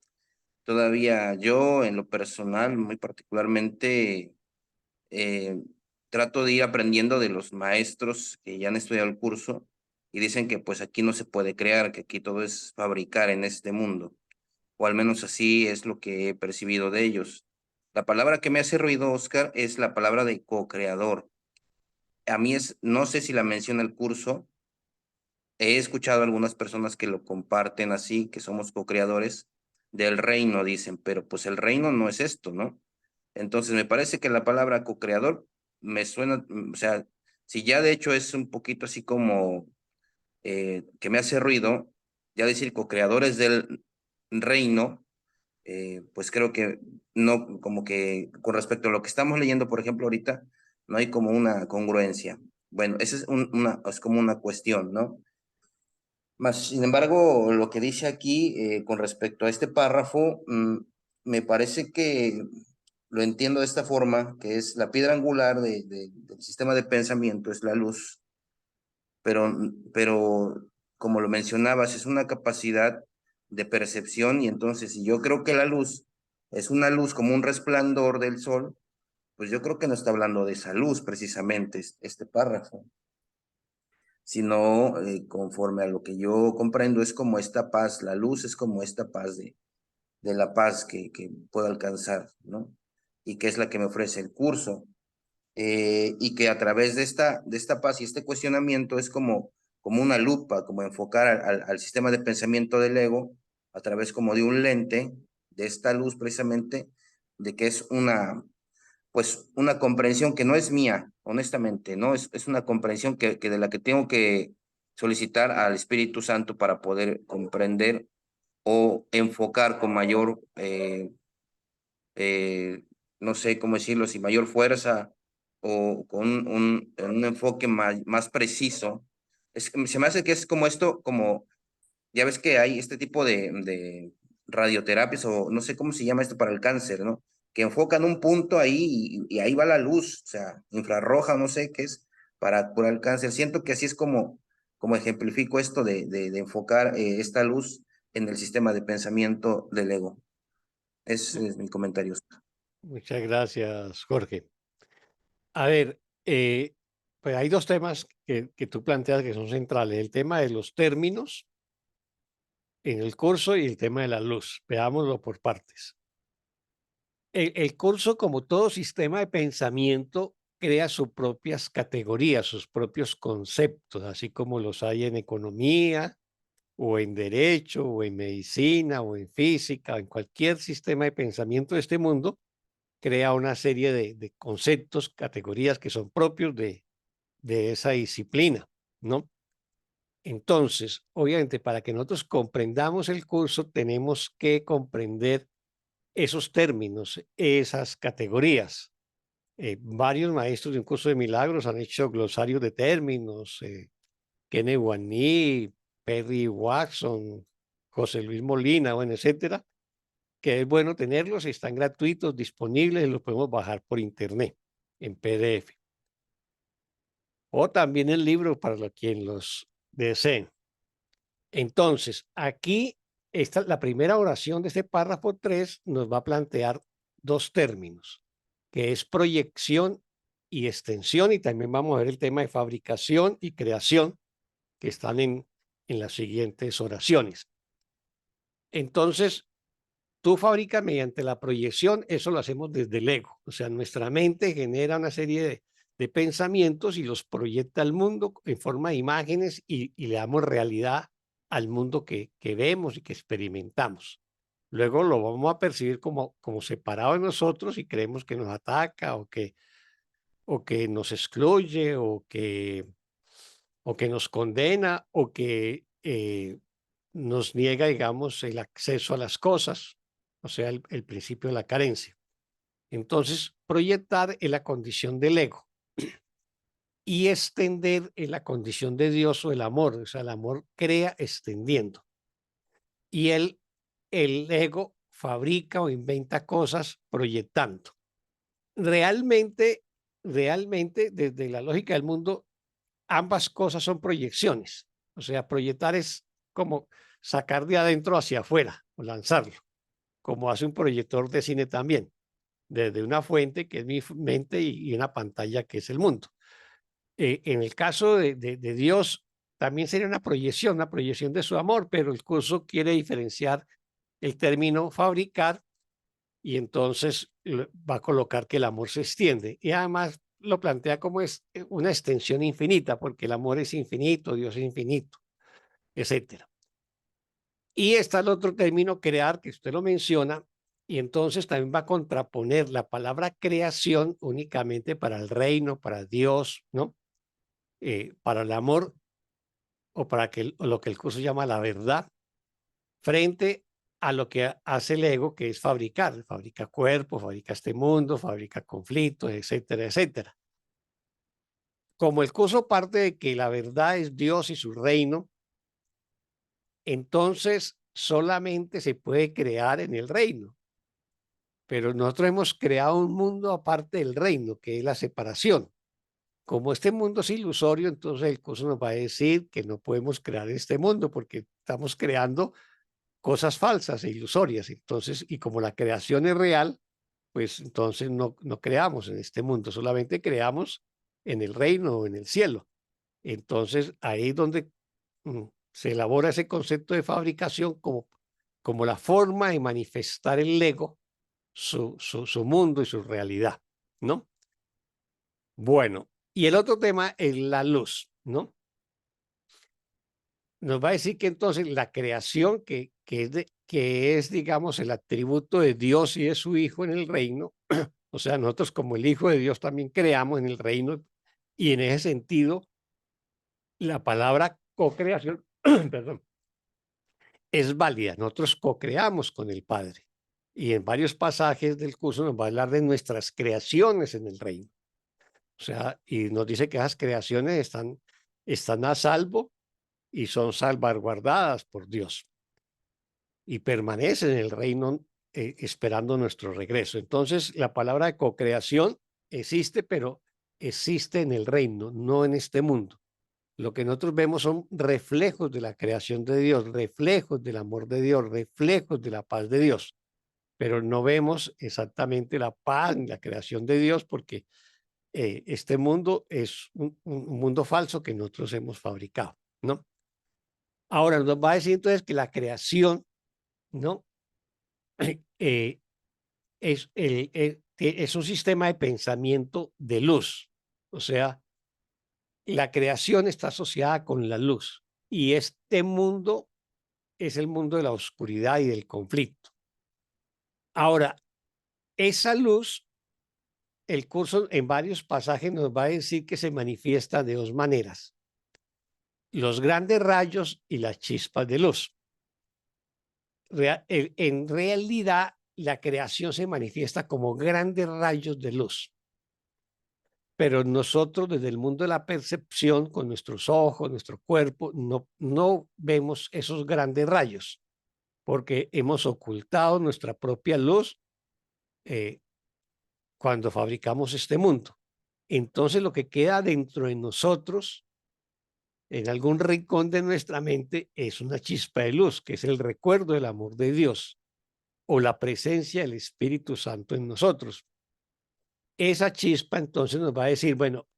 todavía yo en lo personal, muy particularmente, eh, trato de ir aprendiendo de los maestros que ya han estudiado el curso y dicen que pues aquí no se puede crear, que aquí todo es fabricar en este mundo, o al menos así es lo que he percibido de ellos. La palabra que me hace ruido, Oscar, es la palabra de co-creador. A mí no sé si la menciona el curso, he escuchado a algunas personas que lo comparten así, que somos co-creadores del reino, dicen, pero pues el reino no es esto, ¿no? Entonces me parece que la palabra co-creador me suena, o sea, si ya de hecho es un poquito así como que me hace ruido, ya decir co-creadores del reino, pues creo que no, como que con respecto a lo que estamos leyendo, por ejemplo, ahorita, no hay como una congruencia. Bueno, esa es es como una cuestión, ¿no? Más, sin embargo, lo que dice aquí con respecto a este párrafo, me parece que lo entiendo de esta forma, que es la piedra angular del sistema de pensamiento, es la luz, pero como lo mencionabas, es una capacidad de percepción y entonces si yo creo que la luz es una luz como un resplandor del sol, pues yo creo que no está hablando de esa luz precisamente este párrafo, sino conforme a lo que yo comprendo es como esta paz, la luz es como esta paz de la paz que puedo alcanzar, ¿no? Y que es la que me ofrece el curso. Y que a través de esta paz y este cuestionamiento es como una lupa, como enfocar al sistema de pensamiento del ego a través como de un lente, de esta luz precisamente, de que es pues una comprensión que no es mía, honestamente, ¿no? Es una comprensión que de la que tengo que solicitar al Espíritu Santo para poder comprender o enfocar con mayor, no sé cómo decirlo, si mayor fuerza o con un enfoque más preciso. Se me hace que es como esto, como, ya ves que hay este tipo de radioterapias o no sé cómo se llama esto para el cáncer, ¿no? Que enfocan un punto ahí y ahí va la luz, o sea, infrarroja, no sé qué es, para curar el cáncer. Siento que así es como ejemplifico esto de enfocar esta luz en el sistema de pensamiento del ego. Ese es mi comentario. Muchas gracias, Jorge. A ver, pues hay dos temas que tú planteas que son centrales. El tema de los términos en el curso y el tema de la luz. Veámoslo por partes. El curso, como todo sistema de pensamiento, crea sus propias categorías, sus propios conceptos, así como los hay en economía, o en derecho, o en medicina, o en física, o en cualquier sistema de pensamiento de este mundo, crea una serie de conceptos, categorías que son propios de esa disciplina, ¿no? Entonces, obviamente, para que nosotros comprendamos el curso, tenemos que comprender esos términos, esas categorías. Varios maestros de un curso de milagros han hecho glosarios de términos, Kenneth Wani, Perry Watson, José Luis Molina, bueno, etcétera, que es bueno tenerlos, están gratuitos, disponibles, los podemos bajar por internet en PDF. O también el libro para quien los deseen. Entonces, aquí la primera oración de este párrafo 3 nos va a plantear dos términos, que es proyección y extensión, y también vamos a ver el tema de fabricación y creación, que están en las siguientes oraciones. Entonces, tú fabricas mediante la proyección, eso lo hacemos desde el ego, o sea, nuestra mente genera una serie de pensamientos y los proyecta al mundo en forma de imágenes y le damos realidad al mundo que vemos y que experimentamos. Luego lo vamos a percibir como separado de nosotros y creemos que nos ataca o que nos excluye o que nos condena o que nos niega, digamos, el acceso a las cosas, o sea, el principio de la carencia. Entonces, proyectar es la condición del ego. y extender en la condición de Dios o el amor. O sea, el amor crea extendiendo. Y el ego fabrica o inventa cosas proyectando. Realmente, desde la lógica del mundo, ambas cosas son proyecciones. O sea, proyectar es como sacar de adentro hacia afuera o lanzarlo, como hace un proyector de cine también, desde una fuente que es mi mente y una pantalla que es el mundo. En el caso de Dios, también sería una proyección de su amor, pero el curso quiere diferenciar el término fabricar y entonces va a colocar que el amor se extiende. Y además lo plantea como es una extensión infinita, porque el amor es infinito, Dios es infinito, etcétera. Y está el otro término, crear, que usted lo menciona, y entonces también va a contraponer la palabra creación únicamente para el reino, para Dios, ¿no? Para el amor o para o lo que el curso llama la verdad, frente a lo que hace el ego, que es fabricar. Fabrica cuerpo, fabrica este mundo, fabrica conflictos, etcétera, etcétera. Como el curso parte de que la verdad es Dios y su reino, entonces solamente se puede crear en el reino. Pero nosotros hemos creado un mundo aparte del reino, que es la separación. Como este mundo es ilusorio, entonces el curso nos va a decir que no podemos crear este mundo porque estamos creando cosas falsas e ilusorias. Entonces, y como la creación es real, pues entonces no creamos en este mundo, solamente creamos en el reino o en el cielo. Entonces, ahí es donde se elabora ese concepto de fabricación como la forma de manifestar el ego, su mundo y su realidad, ¿no? Bueno, y el otro tema es la luz, ¿no? Nos va a decir que entonces la creación, que es, digamos, el atributo de Dios y de su Hijo en el reino, o sea, nosotros como el Hijo de Dios también creamos en el reino, y en ese sentido, la palabra co-creación, perdón, es válida. Nosotros co-creamos con el Padre. Y en varios pasajes del curso nos va a hablar de nuestras creaciones en el reino. O sea, y nos dice que esas creaciones están a salvo y son salvaguardadas por Dios y permanecen en el reino esperando nuestro regreso. Entonces, la palabra de co-creación existe, pero existe en el reino, no en este mundo. Lo que nosotros vemos son reflejos de la creación de Dios, reflejos del amor de Dios, reflejos de la paz de Dios, pero no vemos exactamente la paz ni la creación de Dios porque este mundo es un mundo falso que nosotros hemos fabricado, ¿no? Ahora nos va a decir entonces que la creación, ¿no? Es un sistema de pensamiento de luz, o sea, la creación está asociada con la luz y este mundo es el mundo de la oscuridad y del conflicto. Ahora, esa luz, el curso en varios pasajes nos va a decir que se manifiesta de dos maneras: los grandes rayos y las chispas de luz. En realidad, la creación se manifiesta como grandes rayos de luz. Pero nosotros desde el mundo de la percepción, con nuestros ojos, nuestro cuerpo, no vemos esos grandes rayos, porque hemos ocultado nuestra propia luz cuando fabricamos este mundo. Entonces lo que queda dentro de nosotros, en algún rincón de nuestra mente, es una chispa de luz, que es el recuerdo del amor de Dios o la presencia del Espíritu Santo en nosotros. Esa chispa entonces nos va a decir, bueno,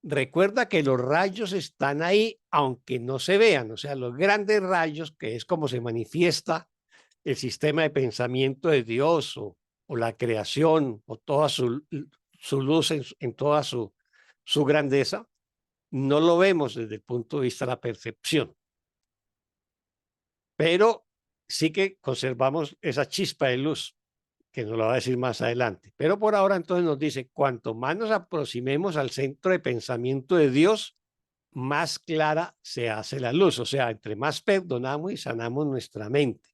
recuerda que los rayos están ahí, aunque no se vean, o sea, los grandes rayos, que es como se manifiesta el sistema de pensamiento de Dios o la creación o toda su luz en toda su grandeza, no lo vemos desde el punto de vista de la percepción. Pero sí que conservamos esa chispa de luz, que nos lo va a decir más adelante. Pero por ahora entonces nos dice, cuanto más nos aproximemos al centro de pensamiento de Dios, más clara se hace la luz. O sea, entre más perdonamos y sanamos nuestra mente,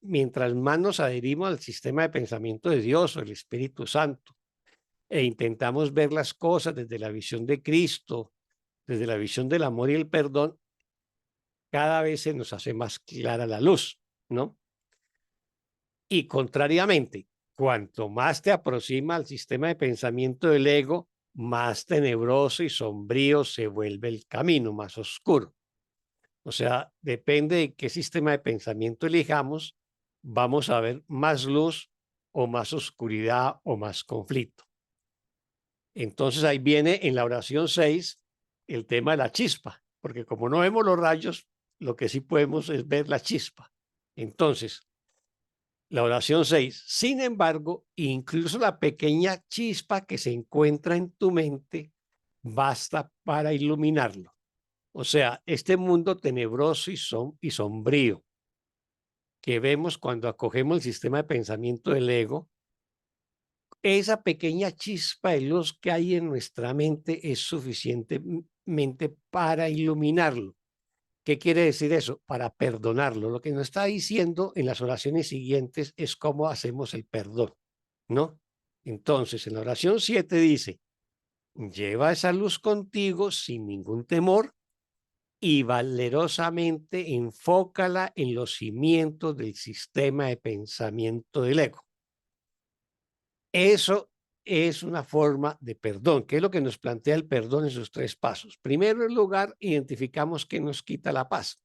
mientras más nos adherimos al sistema de pensamiento de Dios o el Espíritu Santo, e intentamos ver las cosas desde la visión de Cristo, desde la visión del amor y el perdón, cada vez se nos hace más clara la luz, ¿no? Y contrariamente, cuanto más te aproxima al sistema de pensamiento del ego, más tenebroso y sombrío se vuelve el camino, más oscuro. O sea, depende de qué sistema de pensamiento elijamos, vamos a ver más luz o más oscuridad o más conflicto. Entonces ahí viene en la oración 6 el tema de la chispa, porque como no vemos los rayos, lo que sí podemos es ver la chispa. Entonces, la oración 6, sin embargo, incluso la pequeña chispa que se encuentra en tu mente basta para iluminarlo. O sea, este mundo tenebroso y sombrío que vemos cuando acogemos el sistema de pensamiento del ego, esa pequeña chispa de luz que hay en nuestra mente es suficientemente para iluminarlo. ¿Qué quiere decir eso? Para perdonarlo. Lo que nos está diciendo en las oraciones siguientes es cómo hacemos el perdón, ¿no? Entonces, en la oración 7 dice, lleva esa luz contigo sin ningún temor y valerosamente enfócala en los cimientos del sistema de pensamiento del ego. Eso es una forma de perdón, que es lo que nos plantea el perdón en sus 3 pasos. Primero, en lugar, identificamos qué nos quita la paz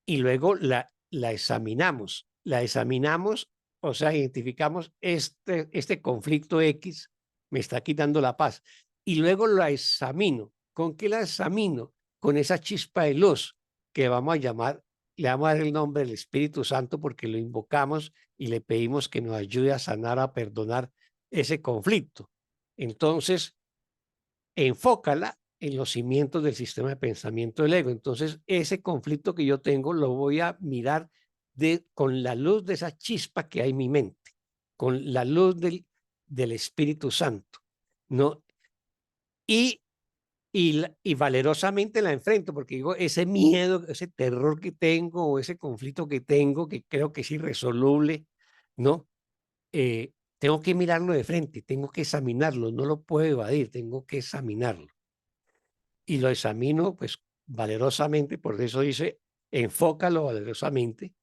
y luego la examinamos. La examinamos, o sea, identificamos este conflicto X me está quitando la paz y luego la examino. ¿Con qué la examino? Con esa chispa de luz que vamos a llamar, le vamos a dar el nombre del Espíritu Santo porque lo invocamos y le pedimos que nos ayude a sanar, a perdonar ese conflicto. Entonces, enfócala en los cimientos del sistema de pensamiento del ego. Entonces, ese conflicto que yo tengo lo voy a mirar con la luz de esa chispa que hay en mi mente, con la luz del Espíritu Santo, ¿no? Y valerosamente la enfrento, porque digo, ese miedo, ese terror que tengo o ese conflicto que tengo, que creo que es irresoluble, ¿no? Tengo que mirarlo de frente, tengo que examinarlo, no lo puedo evadir, tengo que examinarlo. Y lo examino, pues, valerosamente, por eso dice, enfócalo valerosamente.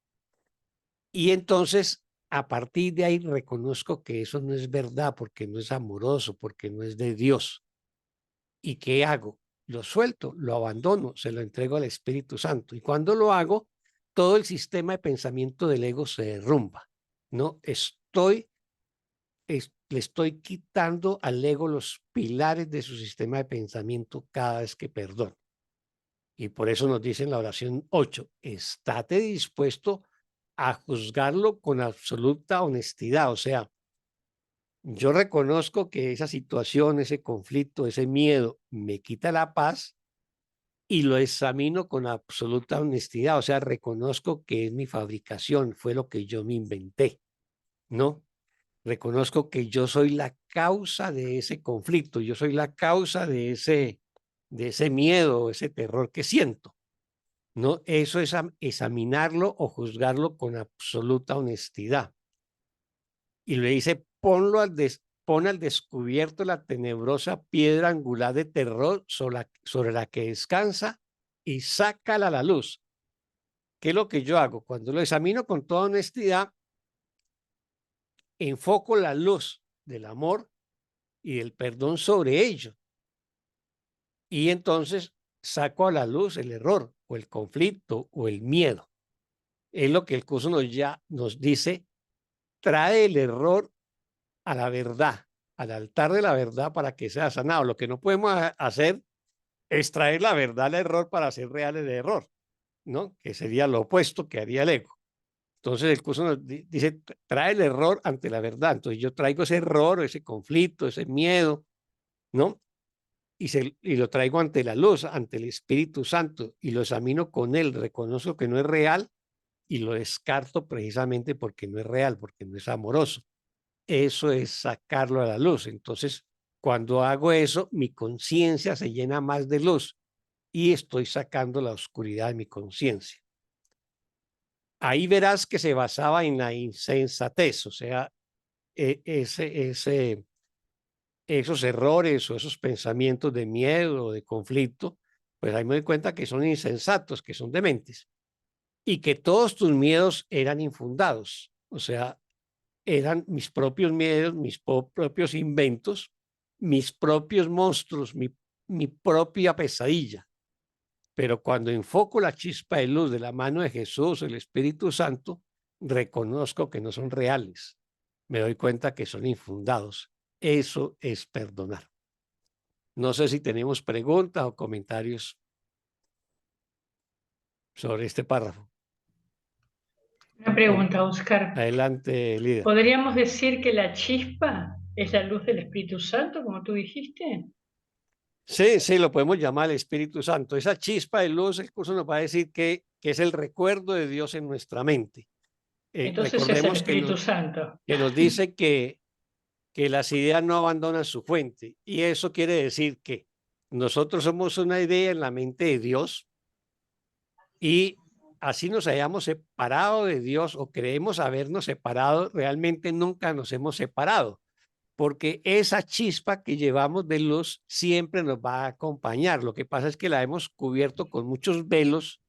Y entonces, a partir de ahí, reconozco que eso no es verdad, porque no es amoroso, porque no es de Dios. ¿Y qué hago? Lo suelto, lo abandono, se lo entrego al Espíritu Santo. Y cuando lo hago, todo el sistema de pensamiento del ego se derrumba, ¿no? Le estoy quitando al ego los pilares de su sistema de pensamiento cada vez que perdono. Y por eso nos dice en la oración 8, estate dispuesto a juzgarlo con absoluta honestidad. O sea, yo reconozco que esa situación, ese conflicto, ese miedo me quita la paz y lo examino con absoluta honestidad. O sea, reconozco que es mi fabricación, fue lo que yo me inventé, ¿no? Reconozco que yo soy la causa de ese conflicto, yo soy la causa de ese miedo, ese terror que siento, ¿no? Eso es examinarlo o juzgarlo con absoluta honestidad. Y le dice, pon al descubierto la tenebrosa piedra angular de terror sobre la que descansa y sácala a la luz. ¿Qué es lo que yo hago? Cuando lo examino con toda honestidad, enfoco la luz del amor y del perdón sobre ello. Y entonces saco a la luz el error o el conflicto o el miedo. Es lo que el curso nos dice, trae el error a la verdad, al altar de la verdad para que sea sanado. Lo que no podemos hacer es traer la verdad al error para hacer real el error, ¿no? Que sería lo opuesto que haría el ego. Entonces el curso nos dice, trae el error ante la verdad. Entonces yo traigo ese error, ese conflicto, ese miedo, ¿no? Y lo traigo ante la luz, ante el Espíritu Santo, y lo examino con él, reconozco que no es real y lo descarto precisamente porque no es real, porque no es amoroso. Eso es sacarlo a la luz. Entonces, cuando hago eso, mi conciencia se llena más de luz y estoy sacando la oscuridad de mi conciencia. Ahí verás que se basaba en la insensatez, o sea, ese esos errores o esos pensamientos de miedo o de conflicto, pues ahí me doy cuenta que son insensatos, que son dementes, y que todos tus miedos eran infundados, o sea, eran mis propios miedos, mis propios inventos, mis propios monstruos, mi propia pesadilla. Pero cuando enfoco la chispa de luz de la mano de Jesús, el Espíritu Santo, reconozco que no son reales. Me doy cuenta que son infundados. Eso es perdonar. No sé si tenemos preguntas o comentarios sobre este párrafo. Una pregunta, Oscar. Adelante, líder. ¿Podríamos decir que la chispa es la luz del Espíritu Santo, como tú dijiste? Sí, sí, lo podemos llamar el Espíritu Santo. Esa chispa de luz, el curso nos va a decir que es el recuerdo de Dios en nuestra mente. Entonces es el Recordemos Espíritu Santo. que nos dice que las ideas no abandonan su fuente. Y eso quiere decir que nosotros somos una idea en la mente de Dios y así nos hayamos separado de Dios o creemos habernos separado, realmente nunca nos hemos separado, porque esa chispa que llevamos de luz siempre nos va a acompañar. Lo que pasa es que la hemos cubierto con muchos velos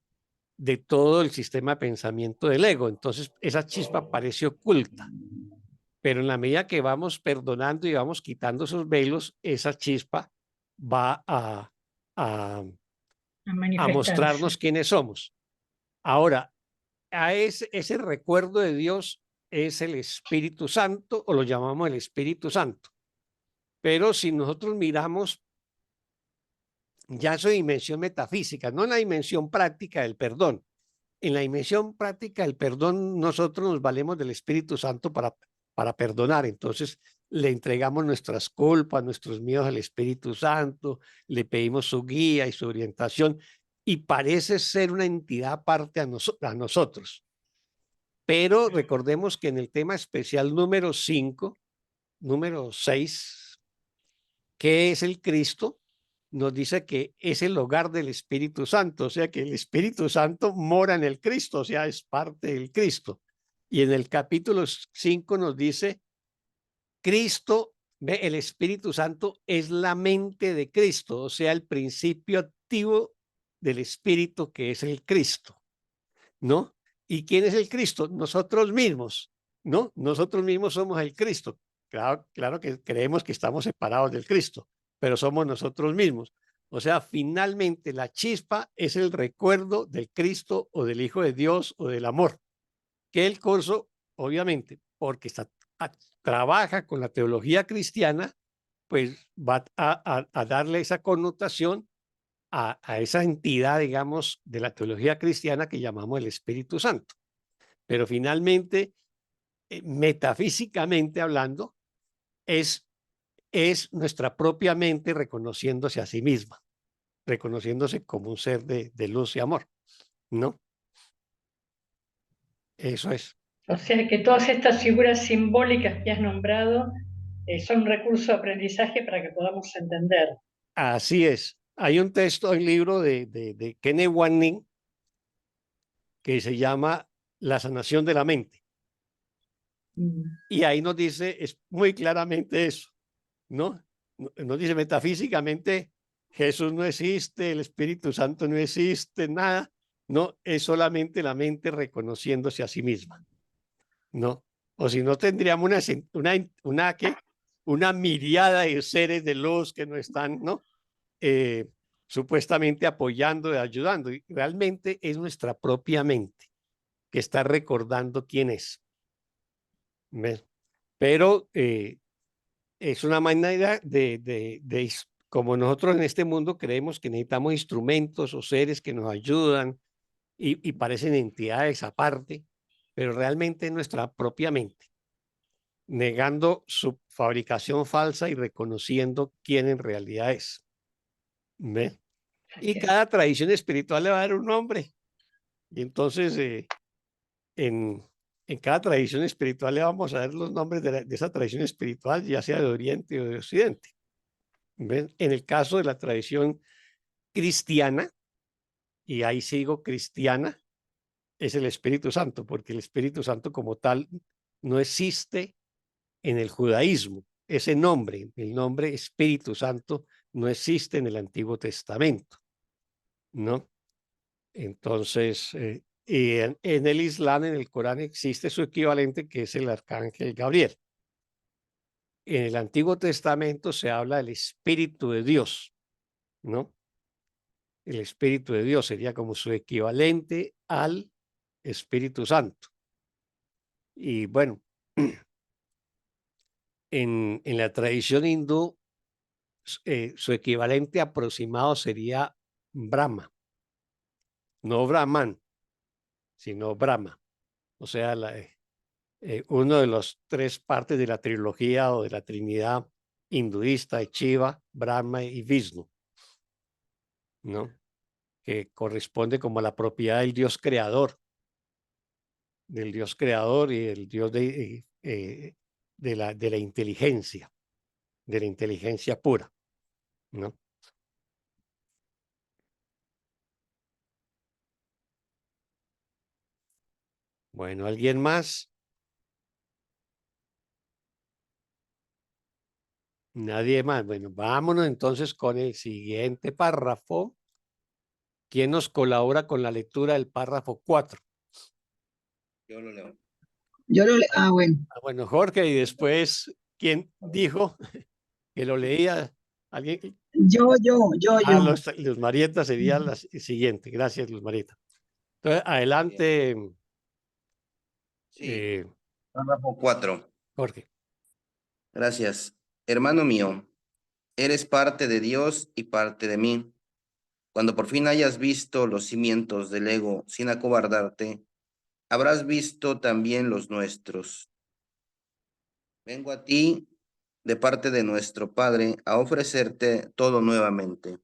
de todo el sistema de pensamiento del ego. Entonces, esa chispa parece oculta. Pero en la medida que vamos perdonando y vamos quitando esos velos, esa chispa va a mostrarnos quiénes somos. Ahora, a ese recuerdo de Dios es el Espíritu Santo, o lo llamamos el Espíritu Santo. Pero si nosotros miramos ya su dimensión metafísica, no en la dimensión práctica del perdón. En la dimensión práctica del perdón, nosotros nos valemos del Espíritu Santo para perdonar. Entonces, le entregamos nuestras culpas, nuestros miedos al Espíritu Santo, le pedimos su guía y su orientación, y parece ser una entidad aparte a nosotros. Pero recordemos que en el tema especial número 5, número 6, que es el Cristo, nos dice que es el hogar del Espíritu Santo, o sea que el Espíritu Santo mora en el Cristo, o sea, es parte del Cristo. Y en el capítulo 5 nos dice, Cristo, el Espíritu Santo es la mente de Cristo, o sea, el principio activo del Espíritu que es el Cristo, ¿no? ¿Y quién es el Cristo? Nosotros mismos, ¿no? Nosotros mismos somos el Cristo. Claro que creemos que estamos separados del Cristo, pero somos nosotros mismos. O sea, finalmente la chispa es el recuerdo del Cristo o del Hijo de Dios o del amor, que el curso, obviamente, porque trabaja con la teología cristiana, pues va a darle esa connotación a esa entidad, digamos, de la teología cristiana que llamamos el Espíritu Santo. Pero finalmente, metafísicamente hablando, es nuestra propia mente reconociéndose a sí misma, reconociéndose como un ser de luz y amor, ¿no? Eso es. O sea que todas estas figuras simbólicas que has nombrado son un recurso de aprendizaje para que podamos entender. Así es. Hay un texto, un libro de Kenneth Wanning que se llama La sanación de la mente. Y ahí nos dice muy claramente eso, ¿no? Nos dice metafísicamente, Jesús no existe, el Espíritu Santo no existe, nada, no, es solamente la mente reconociéndose a sí misma, ¿no? O si no tendríamos una miriada de seres de luz que nos están, ¿no? Supuestamente apoyando y ayudando, y realmente es nuestra propia mente que está recordando quién es. ¿Ves? Pero es una manera como nosotros en este mundo creemos que necesitamos instrumentos o seres que nos ayudan y parecen entidades aparte, pero realmente es nuestra propia mente, negando su fabricación falsa y reconociendo quién en realidad es. ¿Ves? Y cada tradición espiritual le va a dar un nombre. Y entonces, en cada tradición espiritual le vamos a dar los nombres de esa tradición espiritual, ya sea de Oriente o de Occidente. ¿Ven? En el caso de la tradición cristiana, y ahí sigo cristiana, es el Espíritu Santo, porque el Espíritu Santo como tal no existe en el judaísmo. ese nombre, el nombre Espíritu Santo, no existe en el Antiguo Testamento, ¿no? Entonces, y en el Islam, en el Corán, existe su equivalente, que es el arcángel Gabriel. En el Antiguo Testamento se habla del Espíritu de Dios, ¿no? El Espíritu de Dios sería como su equivalente al Espíritu Santo. Y bueno, en la tradición hindú, su equivalente aproximado sería Brahma, no Brahman, sino Brahma. O sea, uno de los tres partes de la trilogía o de la Trinidad hinduista, de Shiva, Brahma y Vishnu, ¿no? Que corresponde como a la propiedad del Dios creador y el Dios de la inteligencia pura, ¿no? Bueno, ¿alguien más? Nadie más. Bueno, vámonos entonces con el siguiente párrafo. ¿Quién nos colabora con la lectura del párrafo 4? Yo lo leo. Bueno. Bueno, Jorge, y después, ¿quién dijo que lo leía? ¿Alguien? Yo. Luz Marieta sería la siguiente. Gracias, Luz Marieta. Entonces, adelante, Sí. Párrafo 4. Jorge. Gracias. Hermano mío, eres parte de Dios y parte de mí. Cuando por fin hayas visto los cimientos del ego sin acobardarte, habrás visto también los nuestros. Vengo a ti de parte de nuestro Padre a ofrecerte todo nuevamente.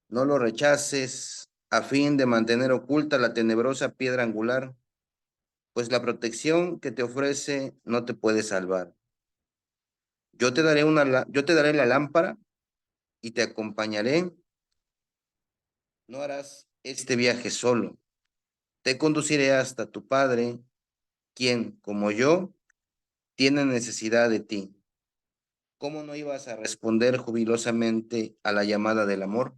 No lo rechaces a fin de mantener oculta la tenebrosa piedra angular, pues la protección que te ofrece no te puede salvar. Yo te daré la lámpara y te acompañaré. No harás este viaje solo. Te conduciré hasta tu Padre, quien, como yo, tiene necesidad de ti. ¿Cómo no ibas a responder jubilosamente a la llamada del amor?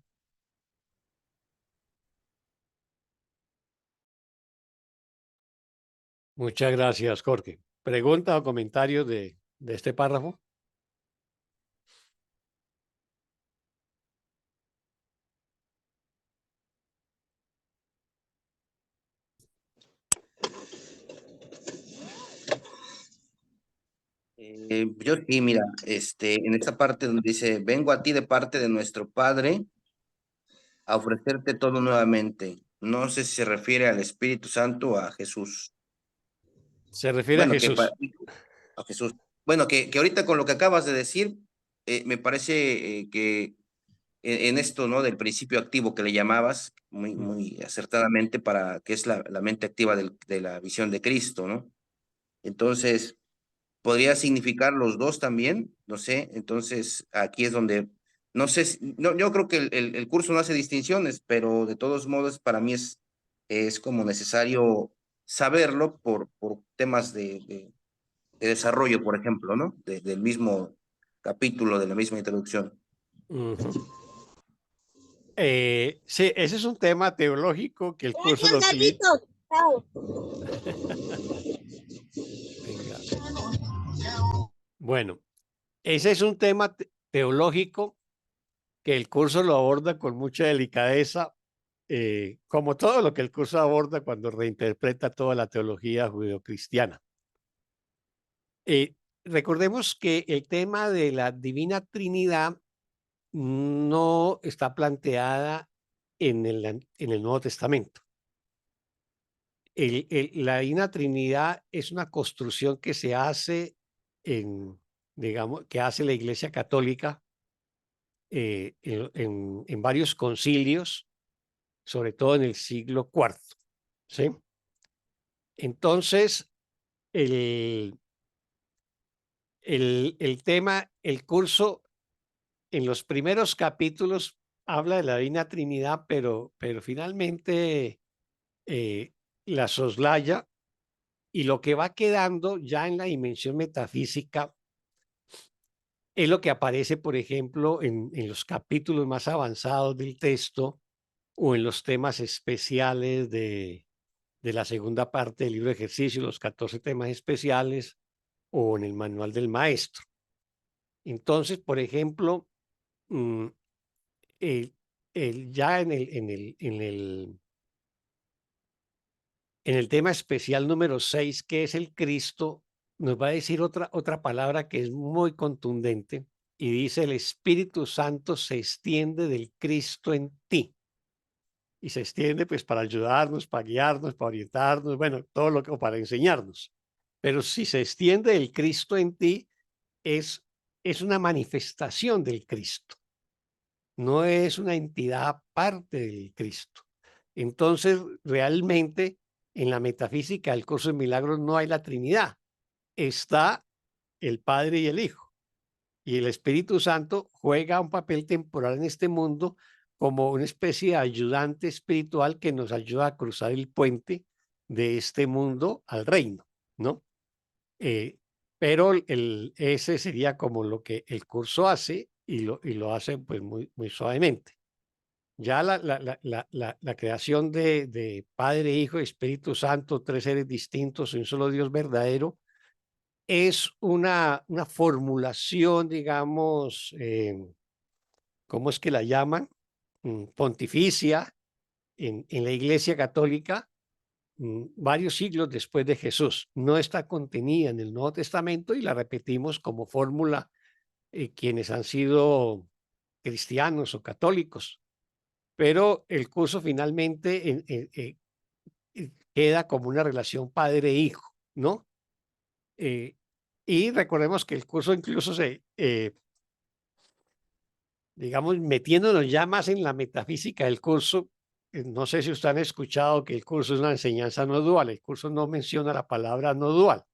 Muchas gracias, Jorge. ¿Pregunta o comentario de este párrafo? Yo sí, mira, en esta parte donde dice, vengo a ti de parte de nuestro Padre a ofrecerte todo nuevamente. No sé si se refiere al Espíritu Santo o a Jesús. Se refiere a Bueno, Jesús. a Jesús. Bueno, que ahorita con lo que acabas de decir, me parece que en esto, ¿no? Del principio activo que le llamabas, muy acertadamente, para que es la mente activa de la visión de Cristo, ¿no? Entonces, podría significar los dos también, no sé, entonces aquí es donde, no sé, no, yo creo que el curso no hace distinciones, pero de todos modos para mí es como necesario saberlo por temas de desarrollo, por ejemplo, ¿no? Del mismo capítulo, de la misma introducción. Sí, ese es un tema teológico que el curso lo utiliza. Venga. Bueno, ese es un tema teológico que el curso lo aborda con mucha delicadeza, como todo lo que el curso aborda cuando reinterpreta toda la teología judeocristiana. Recordemos que el tema de la Divina Trinidad no está planteada en el Nuevo Testamento. La Divina Trinidad es una construcción que se hace digamos, que hace la Iglesia Católica en varios concilios, sobre todo en el siglo IV, ¿sí? Entonces, el tema, el curso, en los primeros capítulos habla de la Divina Trinidad, pero finalmente la soslaya Y lo que va quedando ya en la dimensión metafísica es lo que aparece, por ejemplo, en los capítulos más avanzados del texto o en los temas especiales de la segunda parte del libro de ejercicio, los 14 temas especiales, o en el manual del maestro. Entonces, por ejemplo, mm, ya en el tema especial número 6, que es el Cristo, nos va a decir otra palabra que es muy contundente y dice: el Espíritu Santo se extiende del Cristo en ti. Y se extiende pues para ayudarnos, para guiarnos, para orientarnos, bueno, todo lo que, para enseñarnos. Pero si se extiende el Cristo en ti, es una manifestación del Cristo, no es una entidad aparte del Cristo. Entonces, realmente, en la metafísica del curso de milagros no hay la Trinidad, está el Padre y el Hijo. Y el Espíritu Santo juega un papel temporal en este mundo como una especie de ayudante espiritual que nos ayuda a cruzar el puente de este mundo al reino, ¿no? Pero ese sería como lo que el curso hace y lo hace pues muy, muy suavemente. Ya la creación de Padre, Hijo y Espíritu Santo, tres seres distintos, un solo Dios verdadero, es una formulación, digamos, ¿cómo es que la llaman? Pontificia en la Iglesia Católica, varios siglos después de Jesús. No está contenida en el Nuevo Testamento y la repetimos como fórmula quienes han sido cristianos o católicos. Pero el curso finalmente queda como una relación padre-hijo, ¿no? Y recordemos que el curso incluso digamos, metiéndonos ya más en la metafísica del curso, no sé si ustedes han escuchado que el curso es una enseñanza no dual, el curso no menciona la palabra no dual.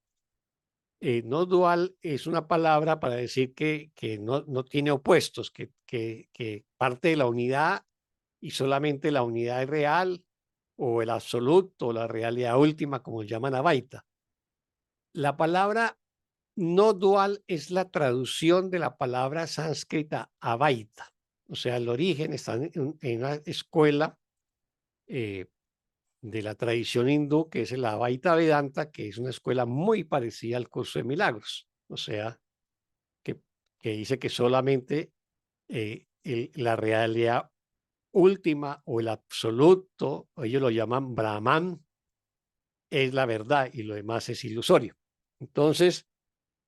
No dual es una palabra para decir que no tiene opuestos, que parte de la unidad y solamente la unidad es real, o el absoluto, o la realidad última, como llaman Advaita. La palabra no dual es la traducción de la palabra sánscrita Advaita. O sea, el origen está en una escuela de la tradición hindú, que es el Advaita Vedanta, que es una escuela muy parecida al curso de milagros. O sea, que dice que solamente la realidad última o el absoluto, ellos lo llaman Brahman, es la verdad y lo demás es ilusorio. Entonces,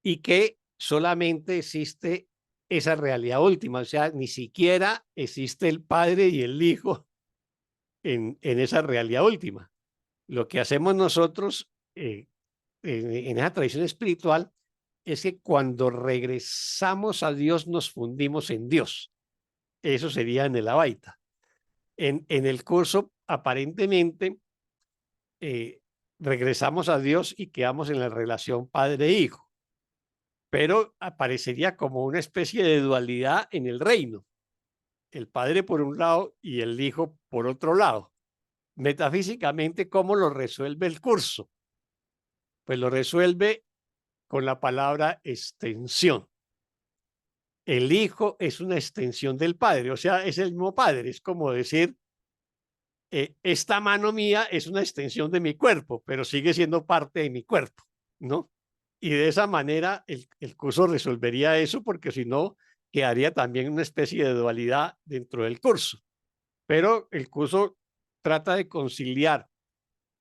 y que solamente existe esa realidad última, o sea, ni siquiera existe el Padre y el Hijo en esa realidad última. Lo que hacemos nosotros en esa tradición espiritual es que cuando regresamos a Dios nos fundimos en Dios. Eso sería en el Advaita. En el curso, aparentemente, regresamos a Dios y quedamos en la relación padre-hijo, pero aparecería como una especie de dualidad en el reino, el padre por un lado y el hijo por otro lado. Metafísicamente, ¿cómo lo resuelve el curso? Pues lo resuelve con la palabra extensión. El hijo es una extensión del padre, o sea, es el mismo padre, es como decir, esta mano mía es una extensión de mi cuerpo, pero sigue siendo parte de mi cuerpo, ¿no? Y de esa manera el curso resolvería eso, porque si no, quedaría también una especie de dualidad dentro del curso. Pero el curso trata de conciliar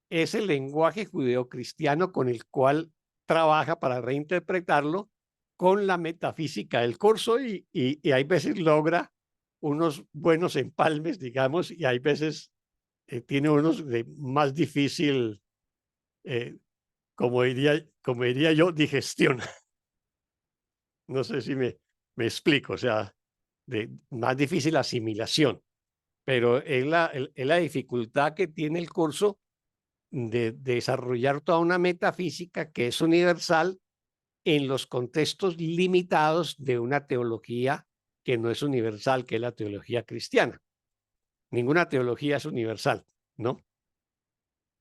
ese lenguaje judeocristiano con el cual trabaja para reinterpretarlo con la metafísica del curso y hay veces logra unos buenos empalmes, digamos, y hay veces tiene unos de más difícil, eh, como diría yo, digestión. No sé si me explico, o sea, de más difícil asimilación, pero es la dificultad que tiene el curso de desarrollar toda una metafísica que es universal en los contextos limitados de una teología que no es universal, que es la teología cristiana. Ninguna teología es universal, ¿no?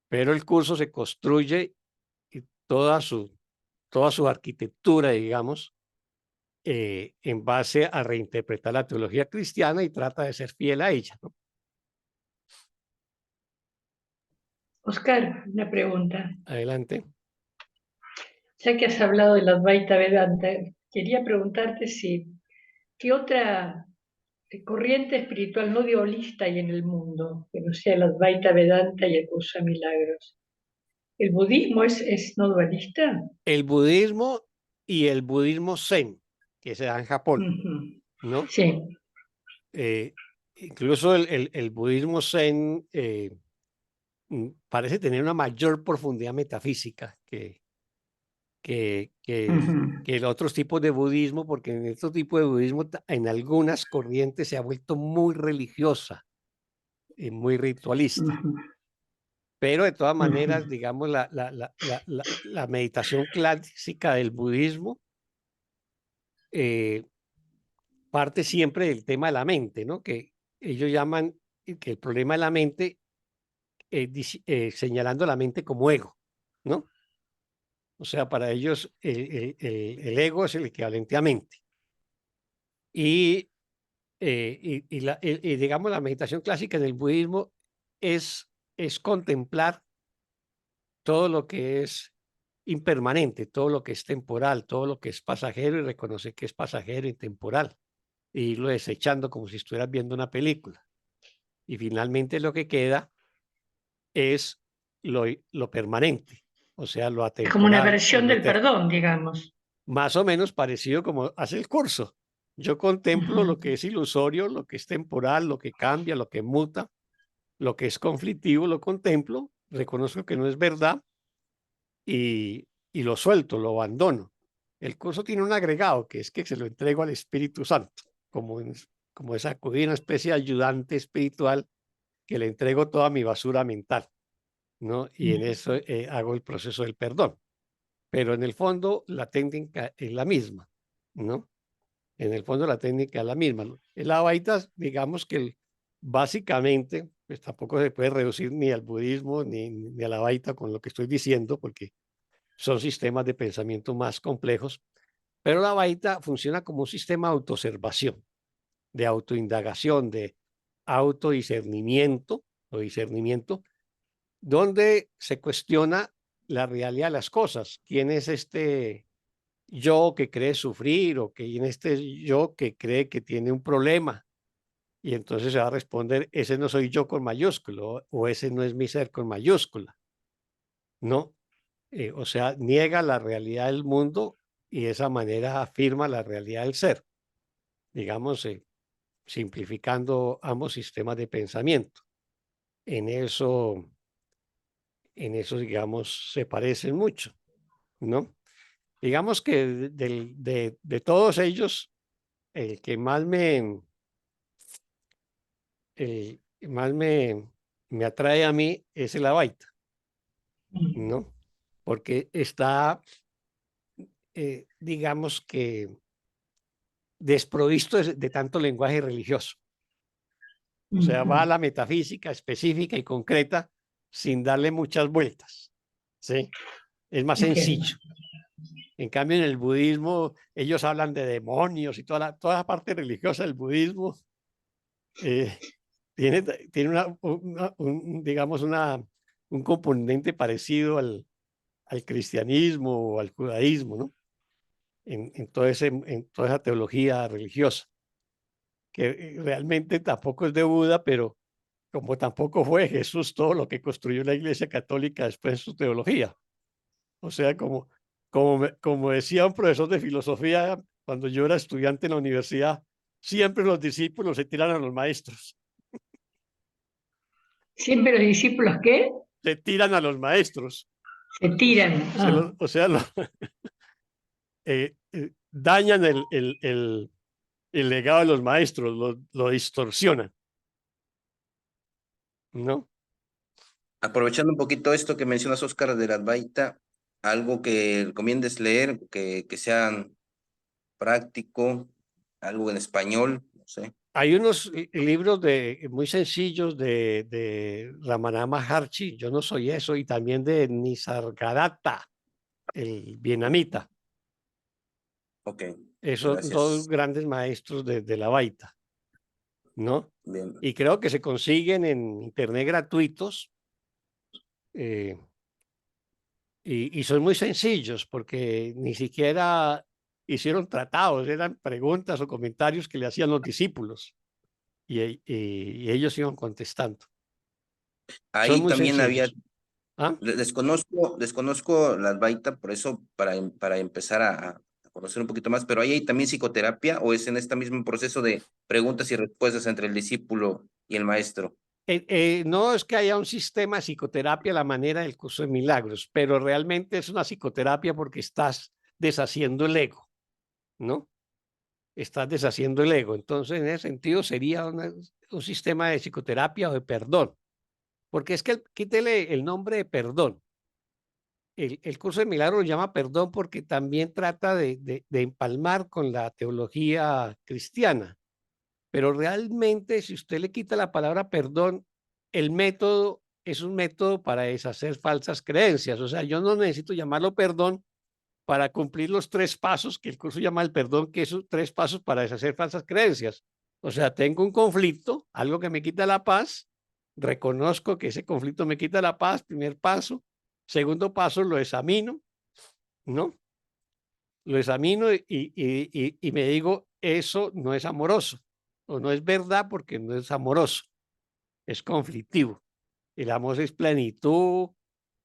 Pero el curso se construye toda su arquitectura, digamos, en base a reinterpretar la teología cristiana y trata de ser fiel a ella, ¿no? Oscar, una pregunta. Adelante. Ya que has hablado de la Advaita Vedanta, quería preguntarte ¿qué otra corriente espiritual no dualista hay en el mundo, que no sea la Advaita Vedanta y el curso de milagros? ¿El budismo es no dualista? El budismo y el budismo zen, que se da en Japón, Ujú. ¿no? Sí. Incluso el budismo zen parece tener una mayor profundidad metafísica que Ujú. los otros tipos de budismo, porque en estos tipos de budismo, en algunas corrientes se ha vuelto muy religiosa y muy ritualista. Ujú. Pero de todas maneras, Ujú. digamos, la meditación clásica del budismo parte siempre del tema de la mente, ¿no? Que ellos llaman que el problema de la mente, señalando la mente como ego, ¿no? O sea, para ellos el ego es el equivalente a mente. Y, digamos, la meditación clásica en el budismo es contemplar todo lo que es impermanente, todo lo que es temporal, todo lo que es pasajero y reconocer que es pasajero y temporal, e irlo desechando como si estuvieras viendo una película. Y finalmente lo que queda es lo permanente, o sea, lo Es como una atemporal o versión lo del eterno. perdón, digamos. Más o menos parecido como hace el curso. Yo contemplo lo que es ilusorio, lo que es temporal, lo que cambia, lo que muta, lo que es conflictivo, lo contemplo, reconozco que no es verdad y lo suelto, lo abandono. El curso tiene un agregado que es que se lo entrego al Espíritu Santo, como es acudir a una especie de ayudante espiritual que le entrego toda mi basura mental, ¿no? Y en eso hago el proceso del perdón. Pero en el fondo la técnica es la misma, ¿no? En el fondo la técnica es la misma, ¿no? El Advaita, digamos que básicamente, pues tampoco se puede reducir ni al budismo ni al Advaita con lo que estoy diciendo, porque son sistemas de pensamiento más complejos, pero la Advaita funciona como un sistema de autoobservación, de autoindagación, de autodiscernimiento o discernimiento, donde se cuestiona la realidad de las cosas. ¿Quién es este yo que cree sufrir o quién es este yo que cree que tiene un problema? Y entonces se va a responder, ese no soy yo con mayúsculo o ese no es mi ser con mayúscula, ¿no? O sea, niega la realidad del mundo y de esa manera afirma la realidad del ser, digamos, simplificando ambos sistemas de pensamiento. En eso, digamos, se parecen mucho, ¿no? Digamos que de todos ellos, el que más me atrae a mí es el Advaita, ¿no? Porque está, digamos que desprovisto de tanto lenguaje religioso. O sea, va a la metafísica específica y concreta sin darle muchas vueltas, ¿sí? Es más Entiendo. sencillo. En cambio, en el budismo, ellos hablan de demonios y toda la parte religiosa del budismo eh, tiene digamos, un componente parecido al cristianismo o al judaísmo, ¿no? En toda esa teología religiosa, que realmente tampoco es de Buda, pero como tampoco fue Jesús todo lo que construyó la Iglesia Católica después en su teología. O sea, como decía un profesor de filosofía cuando yo era estudiante en la universidad, siempre los discípulos se tiran a los maestros, Siempre los discípulos, ¿qué? se tiran a los maestros. Se tiran. O sea, dañan el legado de los maestros, lo distorsionan, ¿no? Aprovechando un poquito esto que mencionas, Oscar, de la Advaita, algo que recomiendes leer, que sea práctico, algo en español, no sé. Hay unos libros muy sencillos de Ramanama Maharshi, yo no soy eso, y también de Nisargadatta, el vietnamita. Ok, Esos dos gracias. grandes maestros de la baita, ¿no? Bien. Y creo que se consiguen en internet gratuitos y son muy sencillos porque ni siquiera hicieron tratados, eran preguntas o comentarios que le hacían los discípulos y ellos iban contestando. Son Ahí muy también había, sencillos. ¿Ah? desconozco la Advaita, por eso para empezar a conocer un poquito más, pero ahí hay también psicoterapia o es en este mismo proceso de preguntas y respuestas entre el discípulo y el maestro. No es que haya un sistema de psicoterapia a la manera del curso de milagros, pero realmente es una psicoterapia porque estás deshaciendo el ego, ¿no? Estás deshaciendo el ego. Entonces, en ese sentido, sería un sistema de psicoterapia o de perdón. Porque es que quítele el nombre de perdón. El curso de milagros lo llama perdón porque también trata de empalmar con la teología cristiana. Pero realmente, si usted le quita la palabra perdón, el método es un método para deshacer falsas creencias. O sea, yo no necesito llamarlo perdón para cumplir los 3 pasos que el curso llama el perdón, que son 3 pasos para deshacer falsas creencias. O sea, tengo un conflicto, algo que me quita la paz, reconozco que ese conflicto me quita la paz, primer paso. Segundo paso, lo examino, ¿no? Lo examino y me digo, eso no es amoroso o no es verdad porque no es amoroso, es conflictivo. El amor es plenitud,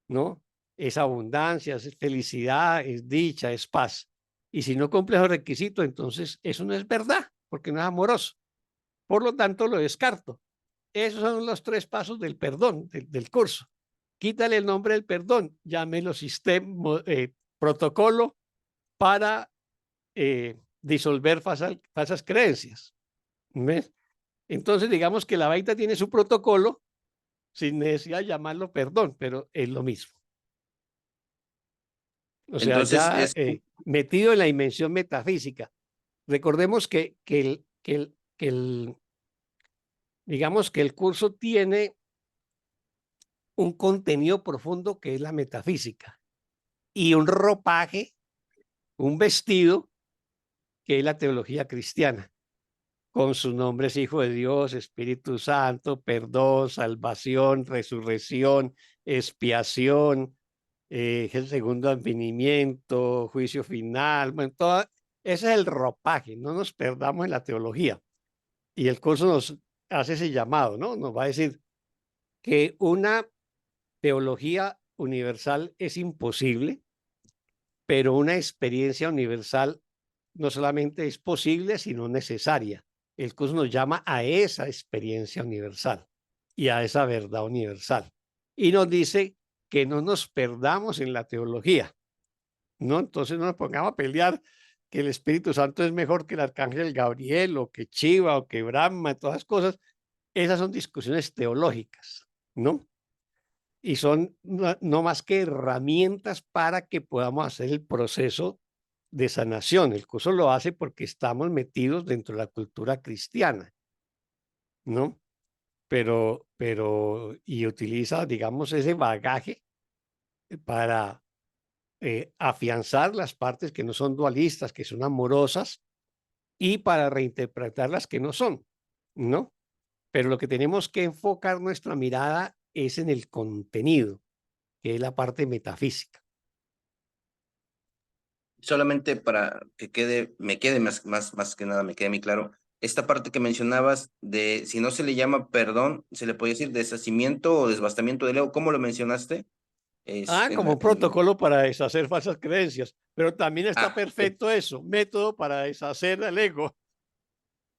¿no? Es abundancia, es felicidad, es dicha, es paz. Y si no cumple esos requisitos, entonces eso no es verdad, porque no es amoroso. Por lo tanto, lo descarto. Esos son los 3 pasos del perdón, del curso. Quítale el nombre del perdón, llámelo sistema, protocolo para disolver falsas creencias. ¿Ves? Entonces, digamos que la baita tiene su protocolo sin necesidad de llamarlo perdón, pero es lo mismo. O sea, Entonces, ya metido en la dimensión metafísica. Recordemos digamos que el curso tiene un contenido profundo que es la metafísica y un ropaje, un vestido que es la teología cristiana, con sus nombres Hijo de Dios, Espíritu Santo, perdón, salvación, resurrección, expiación, el segundo advenimiento, juicio final, bueno, ese es el ropaje, no nos perdamos en la teología. Y el curso nos hace ese llamado, ¿no? Nos va a decir que una teología universal es imposible, pero una experiencia universal no solamente es posible, sino necesaria. El curso nos llama a esa experiencia universal y a esa verdad universal. Y nos dice que no nos perdamos en la teología, ¿no? Entonces no nos pongamos a pelear que el Espíritu Santo es mejor que el Arcángel Gabriel o que Chiva o que Brahma, todas las cosas. Esas son discusiones teológicas, ¿no? Y son no más que herramientas para que podamos hacer el proceso de sanación. El curso lo hace porque estamos metidos dentro de la cultura cristiana, ¿no? Y utiliza, digamos, ese bagaje para afianzar las partes que no son dualistas, que son amorosas, y para reinterpretar las que no son, ¿no? Pero lo que tenemos que enfocar nuestra mirada es en el contenido, que es la parte metafísica. solamente para que me quede más que nada, me quede muy claro, esta parte que mencionabas de si no se le llama perdón, se le puede decir deshacimiento o desbastamiento del ego, ¿cómo lo mencionaste? Como un protocolo para deshacer falsas creencias, pero también está perfecto eso, método para deshacer el ego,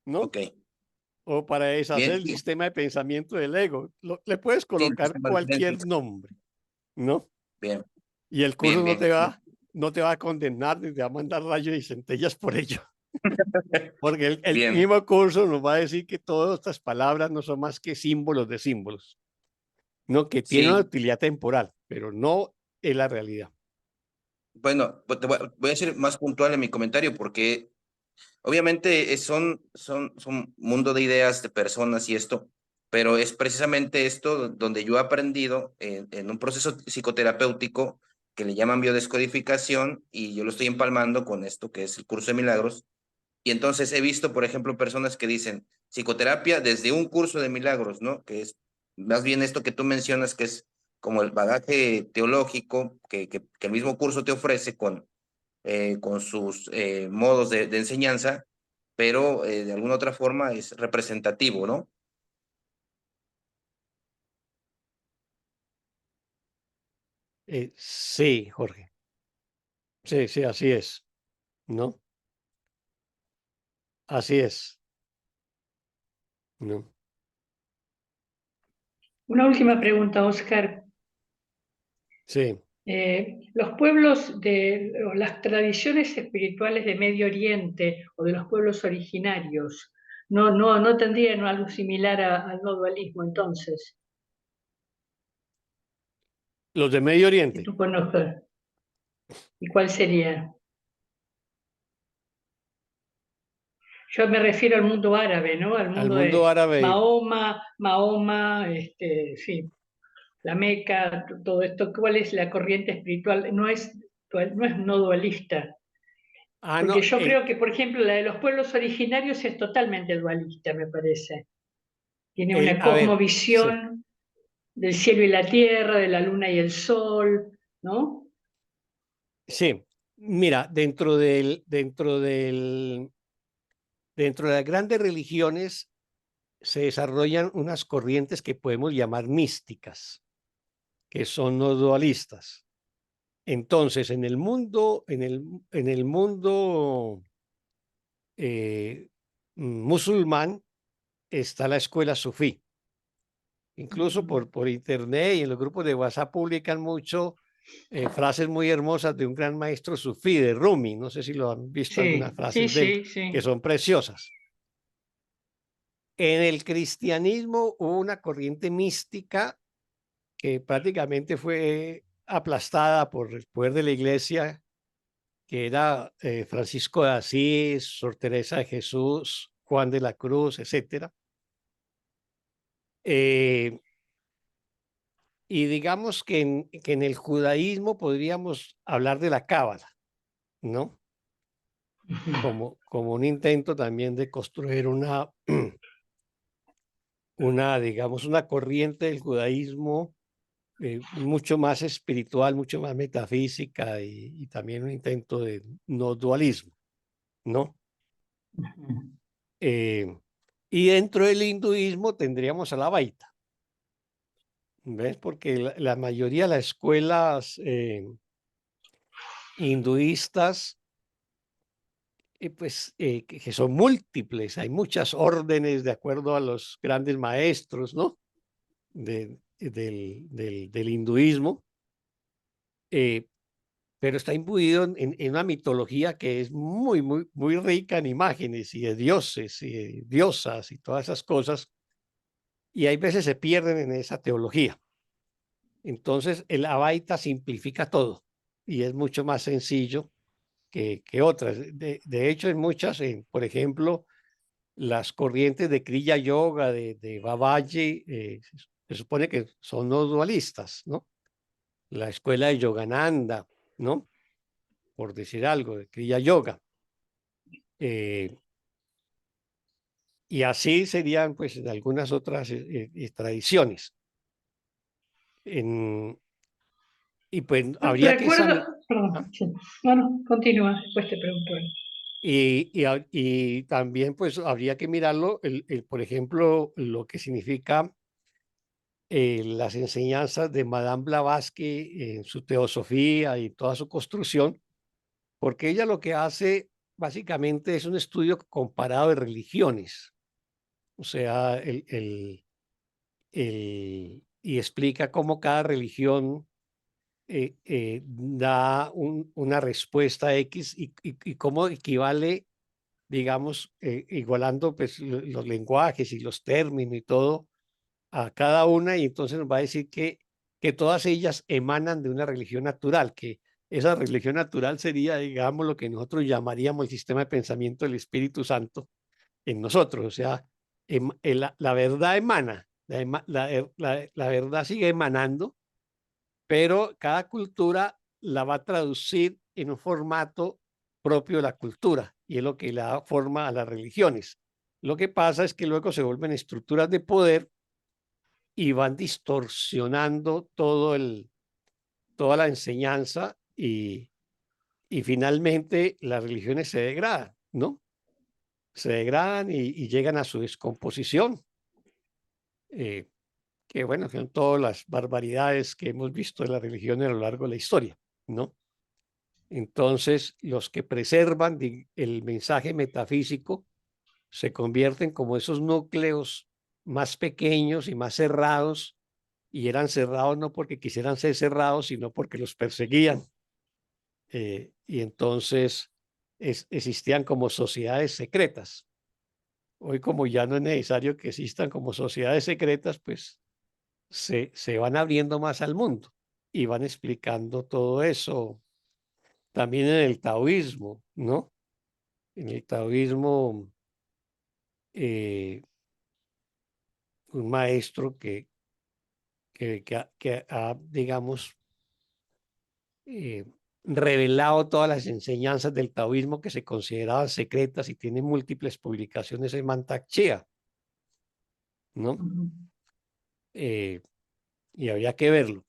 ¿no? Ok. O para deshacer Bien, el sistema de pensamiento del ego. Le puedes sí, colocar cualquier nombre, ¿no? bien, Y el curso bien, bien. no te va a condenar ni te va a mandar rayos y centellas por ello. Porque el Bien, mismo curso nos va a decir que todas estas palabras no son más que símbolos de símbolos, ¿no? Que tienen una sí. utilidad temporal, pero no es la realidad. Bueno, pues voy a ser más puntual en mi comentario porque obviamente son mundo de ideas, de personas y esto, pero es precisamente esto donde yo he aprendido en un proceso psicoterapéutico que le llaman biodescodificación, y yo lo estoy empalmando con esto que es el curso de milagros. Y entonces he visto, por ejemplo, personas que dicen psicoterapia desde un curso de milagros, ¿no? Que es más bien esto que tú mencionas, que es como el bagaje teológico que el mismo curso te ofrece con sus modos de enseñanza, pero de alguna otra forma es representativo, ¿no? Sí, Jorge. Sí, sí, así es, ¿no? Así es, ¿no? Una última pregunta, Oscar. Sí. Los pueblos o las tradiciones espirituales de Medio Oriente o de los pueblos originarios no tendrían algo similar al no dualismo, entonces, Los de Medio que Oriente. tú conozcas. ¿Y cuál sería? Yo me refiero al mundo árabe, ¿no? Al Al mundo mundo de árabe. Mahoma, sí, la Meca, todo esto. ¿Cuál es la corriente espiritual? No es no dualista. Ah, Porque no, yo creo que, por ejemplo, la de los pueblos originarios es totalmente dualista, me parece. Tiene una a ver, sí, cosmovisión del cielo y la tierra, de la luna y el sol, ¿no? sí. Mira, dentro de las grandes religiones se desarrollan unas corrientes que podemos llamar místicas, que son no dualistas. Entonces, en el mundo musulmán está la escuela sufí. Incluso por internet y en los grupos de WhatsApp publican mucho frases muy hermosas de un gran maestro sufí, de Rumi. No sé si lo han visto algunas Sí, sí, frases de él, sí, que sí. son preciosas. En el cristianismo hubo una corriente mística que prácticamente fue aplastada por el poder de la iglesia, que era Francisco de Asís, Sor Teresa de Jesús, Juan de la Cruz, etcétera. Y digamos que en el judaísmo podríamos hablar de la cábala, ¿no? Como un intento también de construir digamos, una corriente del judaísmo mucho más espiritual, mucho más metafísica y también un intento de no dualismo, ¿no? Y dentro del hinduismo tendríamos a la Vaita, ¿ves? Porque la mayoría de las escuelas hinduistas, pues, que son múltiples, hay muchas órdenes de acuerdo a los grandes maestros, ¿no? Del hinduismo, pero está imbuido en una mitología que es muy, muy, muy rica en imágenes y de dioses y de diosas y todas esas cosas, y hay veces se pierden en esa teología. Entonces, el Advaita simplifica todo y es mucho más sencillo que otras. De hecho, en muchas, por ejemplo, las corrientes de Kriya Yoga, de Babaji, se supone que son no dualistas, ¿no? La escuela de Yogananda, ¿no? Por decir algo, de Kriya Yoga. Y así serían, pues, en algunas otras tradiciones. Y pues habría que examinar. Recuerdo, perdón, sí. No, continúa, después te pregunto. Y también, pues, habría que mirarlo, por ejemplo, lo que significa las enseñanzas de Madame Blavatsky en su teosofía y toda su construcción, porque ella lo que hace básicamente es un estudio comparado de religiones, o sea, y explica cómo cada religión da una respuesta X y cómo equivale, digamos, igualando pues, los lenguajes y los términos y todo a cada una, y entonces nos va a decir que todas ellas emanan de una religión natural, que esa religión natural sería, digamos, lo que nosotros llamaríamos el sistema de pensamiento del Espíritu Santo en nosotros, o sea, la verdad emana, la verdad sigue emanando, pero cada cultura la va a traducir en un formato propio de la cultura y es lo que le da forma a las religiones. Lo que pasa es que luego se vuelven estructuras de poder y van distorsionando toda la enseñanza y finalmente las religiones se degradan, ¿no? Se degradan y llegan a su descomposición, que bueno, son todas las barbaridades que hemos visto de la religión a lo largo de la historia, ¿no? Entonces, los que preservan el mensaje metafísico se convierten como esos núcleos más pequeños y más cerrados, y eran cerrados no porque quisieran ser cerrados, sino porque los perseguían. Y entonces existían como sociedades secretas. Hoy, como ya no es necesario que existan como sociedades secretas, pues se van abriendo más al mundo y van explicando todo eso. También en el taoísmo, ¿no? En el taoísmo, un maestro que ha, digamos, eh, revelado todas las enseñanzas del taoísmo que se consideraban secretas y tiene múltiples publicaciones en Mantak Chia, ¿no? Ujú. Y había que verlo.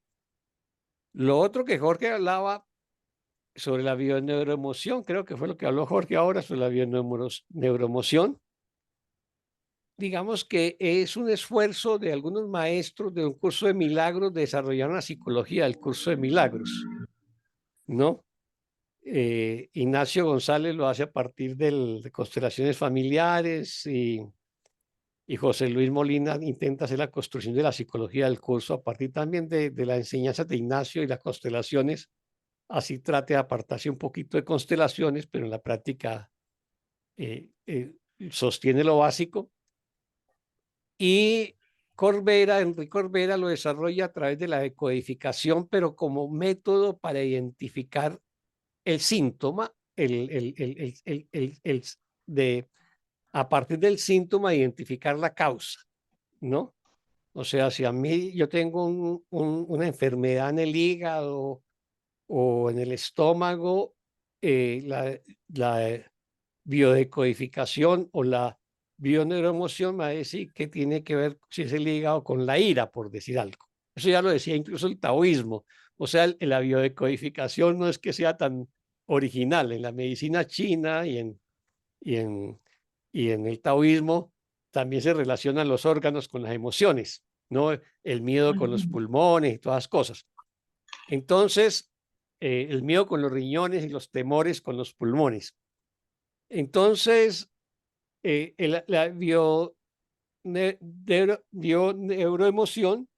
Lo otro que Jorge hablaba sobre la bioneuroemoción, creo que fue lo que habló Jorge ahora sobre la bioneuroemoción, digamos que es un esfuerzo de algunos maestros de un curso de milagros de desarrollar una psicología del curso de milagros, ¿no? Ignacio González lo hace a partir de constelaciones familiares y José Luis Molina intenta hacer la construcción de la psicología del curso a partir también de la enseñanza de Ignacio y las constelaciones. Así trate de apartarse un poquito de constelaciones, pero en la práctica sostiene lo básico. Y Enrique Corbera lo desarrolla a través de la decodificación, pero como método para identificar el síntoma, a partir del síntoma identificar la causa, ¿no? O sea, si a mí yo tengo una enfermedad en el hígado o en el estómago, la biodecodificación o la bioneuroemoción me va a decir que tiene que ver, si es el hígado, con la ira, por decir algo. Eso ya lo decía incluso el taoísmo. O sea, la biodecodificación no es que sea tan original. En la medicina china y en el taoísmo también se relacionan los órganos con las emociones, ¿no? El miedo con los pulmones y todas las cosas. Entonces, el miedo con los riñones y los temores con los pulmones. Entonces, la bioneuroemoción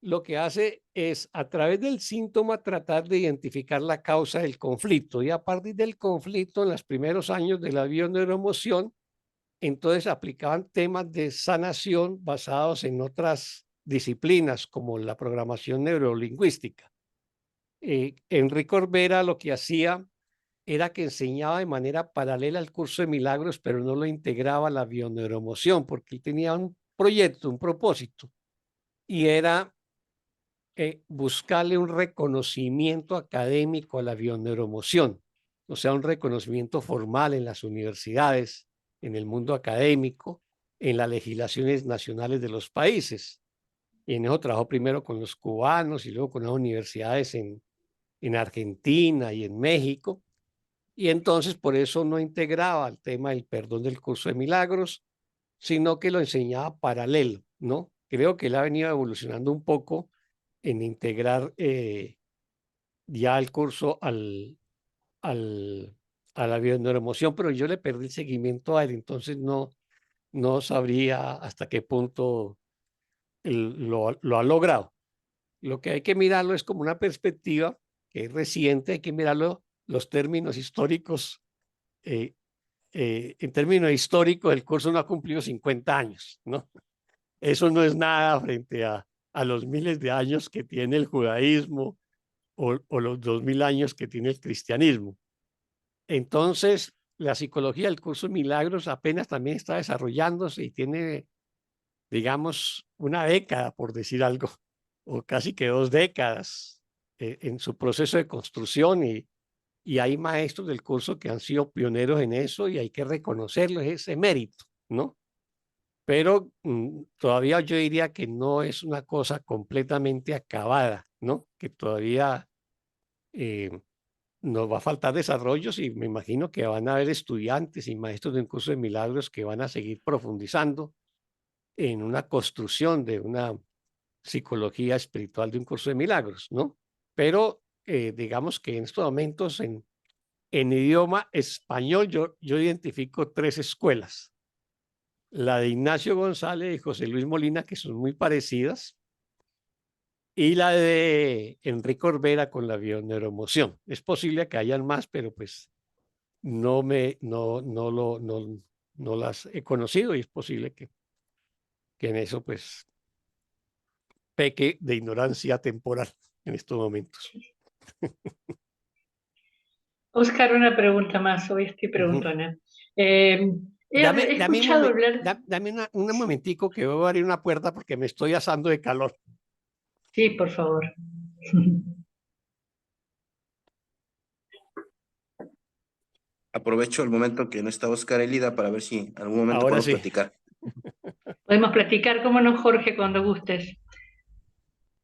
lo que hace es, a través del síntoma, tratar de identificar la causa del conflicto. Y a partir del conflicto, en los primeros años de la bioneuroemoción, entonces aplicaban temas de sanación basados en otras disciplinas, como la programación neurolingüística. Enrique Corbera lo que hacía era que enseñaba de manera paralela al curso de milagros, pero no lo integraba a la bioneuroemoción, porque él tenía un proyecto, un propósito, y era buscarle un reconocimiento académico a la bioneuroemoción, o sea, un reconocimiento formal en las universidades, en el mundo académico, en las legislaciones nacionales de los países. Y en eso trabajó primero con los cubanos y luego con las universidades en Argentina y en México. Y entonces por eso no integraba el tema del perdón del curso de milagros, sino que lo enseñaba paralelo, ¿no? Creo que él ha venido evolucionando un poco en integrar ya el curso a la bioneuroemoción, pero yo le perdí el seguimiento a él, entonces no sabría hasta qué punto lo ha logrado. Lo que hay que mirarlo es como una perspectiva que es reciente, hay que mirarlo los términos históricos. En términos históricos, el curso no ha cumplido 50 años, ¿no? Eso no es nada frente a los miles de años que tiene el judaísmo o los 2000 años que tiene el cristianismo. Entonces, la psicología del curso de milagros apenas también está desarrollándose y tiene, digamos, una década, por decir algo, o casi que 2 décadas en su proceso de construcción y hay maestros del curso que han sido pioneros en eso y hay que reconocerles ese mérito, ¿no? Pero todavía yo diría que no es una cosa completamente acabada, ¿no? Que todavía nos va a faltar desarrollos y me imagino que van a haber estudiantes y maestros de un curso de milagros que van a seguir profundizando en una construcción de una psicología espiritual de un curso de milagros, ¿no? Pero digamos que en estos momentos en idioma español yo identifico 3 escuelas. La de Ignacio González y José Luis Molina, que son muy parecidas, y la de Enrique Orbera con la bioneuroemoción. Es posible que hayan más, pero pues no las he conocido y es posible que en eso pues peque de ignorancia temporal en estos momentos. Oscar, una pregunta más, hoy estoy preguntona. He escuchado hablar... Dame un momentico que voy a abrir una puerta porque me estoy asando de calor. Sí, por favor. Aprovecho el momento que no está Oscar Elida para ver si en algún momento Ahora podemos sí. platicar. Podemos platicar, cómo no, Jorge, cuando gustes.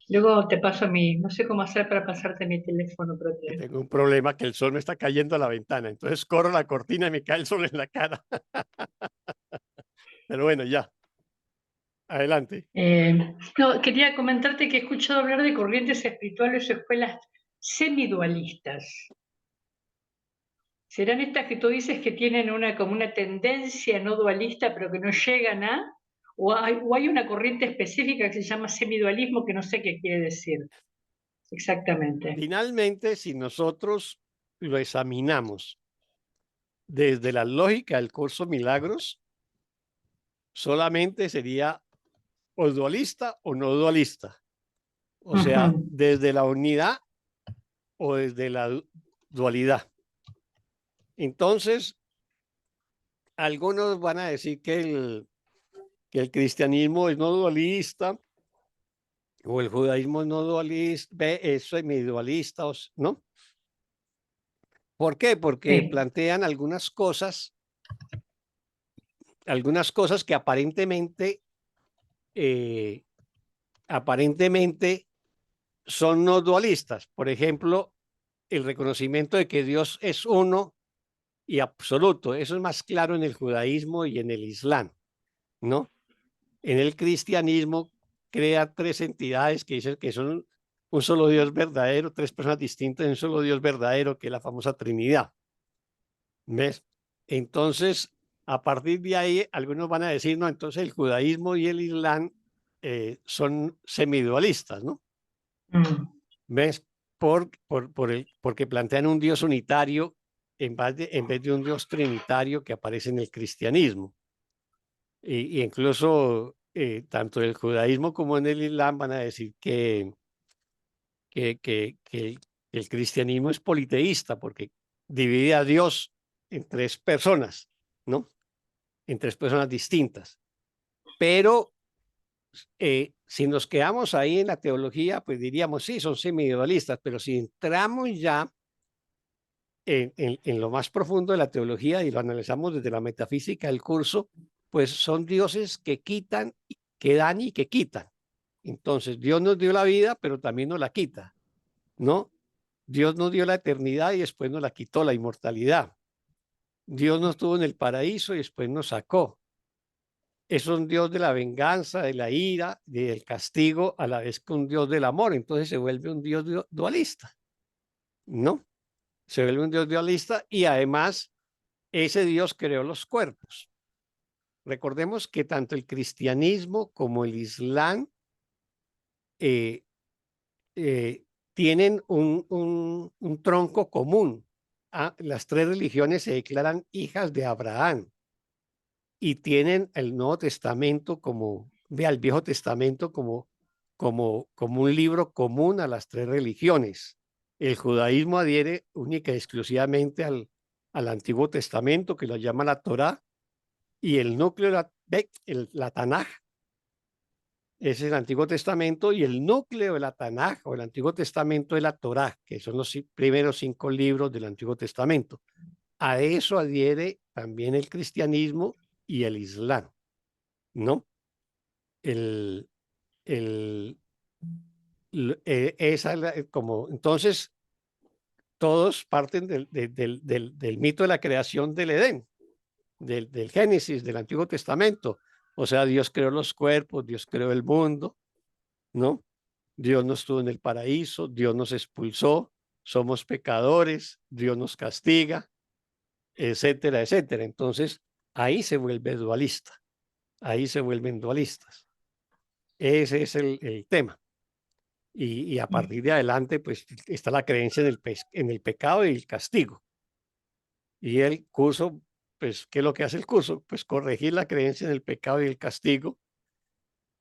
Luego te paso no sé cómo hacer para pasarte mi teléfono, pero Tengo un problema que el sol me está cayendo a la ventana, entonces corro la cortina y me cae el sol en la cara. Pero bueno, ya. Adelante. no, quería comentarte que he escuchado hablar de corrientes espirituales o escuelas semidualistas. ¿Serán estas que tú dices que tienen como una tendencia no dualista, pero que no llegan a? ¿O hay una corriente específica que se llama semidualismo que no sé qué quiere decir exactamente? Finalmente, si nosotros lo examinamos desde la lógica del curso Milagros, solamente sería o dualista o no dualista. O sea, desde la unidad o desde la dualidad. Entonces, algunos van a decir que el cristianismo es no dualista o el judaísmo es no dualista, es semidualista, ¿no? ¿Por qué? Porque Sí. plantean algunas cosas que aparentemente son no dualistas. Por ejemplo, el reconocimiento de que Dios es uno y absoluto. Eso es más claro en el judaísmo y en el islam, ¿no? En el cristianismo crea 3 entidades que dicen que son un solo Dios verdadero, 3 personas distintas en un solo Dios verdadero, que es la famosa Trinidad. ¿Ves? Entonces, a partir de ahí, algunos van a decir, no, entonces el judaísmo y el islam son semidualistas, ¿no? ¿Ves? Porque plantean un Dios unitario en vez de un Dios trinitario que aparece en el cristianismo. Y incluso tanto el judaísmo como en el islam van a decir que el cristianismo es politeísta porque divide a Dios en 3 personas, ¿no? En 3 personas distintas. Pero si nos quedamos ahí en la teología, pues diríamos, sí, son semidualistas, pero si entramos ya en lo más profundo de la teología y lo analizamos desde la metafísica del curso, pues son dioses que quitan, que dan y que quitan. Entonces, Dios nos dio la vida, pero también nos la quita, ¿no? Dios nos dio la eternidad y después nos la quitó, la inmortalidad. Dios nos tuvo en el paraíso y después nos sacó. Es un Dios de la venganza, de la ira, del castigo, a la vez que un Dios del amor. Entonces se vuelve un Dios dualista, ¿no? Se vuelve un Dios dualista y además ese Dios creó los cuerpos. Recordemos que tanto el cristianismo como el islam tienen un tronco común. Las 3 religiones se declaran hijas de Abraham y tienen el Nuevo Testamento el Viejo Testamento como un libro común a las 3 religiones. El judaísmo adhiere única y exclusivamente al Antiguo Testamento, que lo llama la Torá, y el núcleo, la Tanaj, ese es el Antiguo Testamento, y el núcleo de la Tanaj o el Antiguo Testamento es la Torá, que son los primeros 5 libros del Antiguo Testamento. A eso adhiere también el cristianismo y el islam, ¿no? Esa es como, entonces, todos parten del mito de la creación del Edén, del Génesis, del Antiguo Testamento. O sea, Dios creó los cuerpos, Dios creó el mundo, ¿no? Dios no estuvo en el paraíso, Dios nos expulsó, somos pecadores, Dios nos castiga, etcétera, etcétera. Entonces, ahí se vuelve dualista, ahí se vuelven dualistas. Ese es el tema. Y a partir de adelante, pues está la creencia en el pecado y el castigo. Y el curso, pues, ¿qué es lo que hace el curso? Pues corregir la creencia en el pecado y el castigo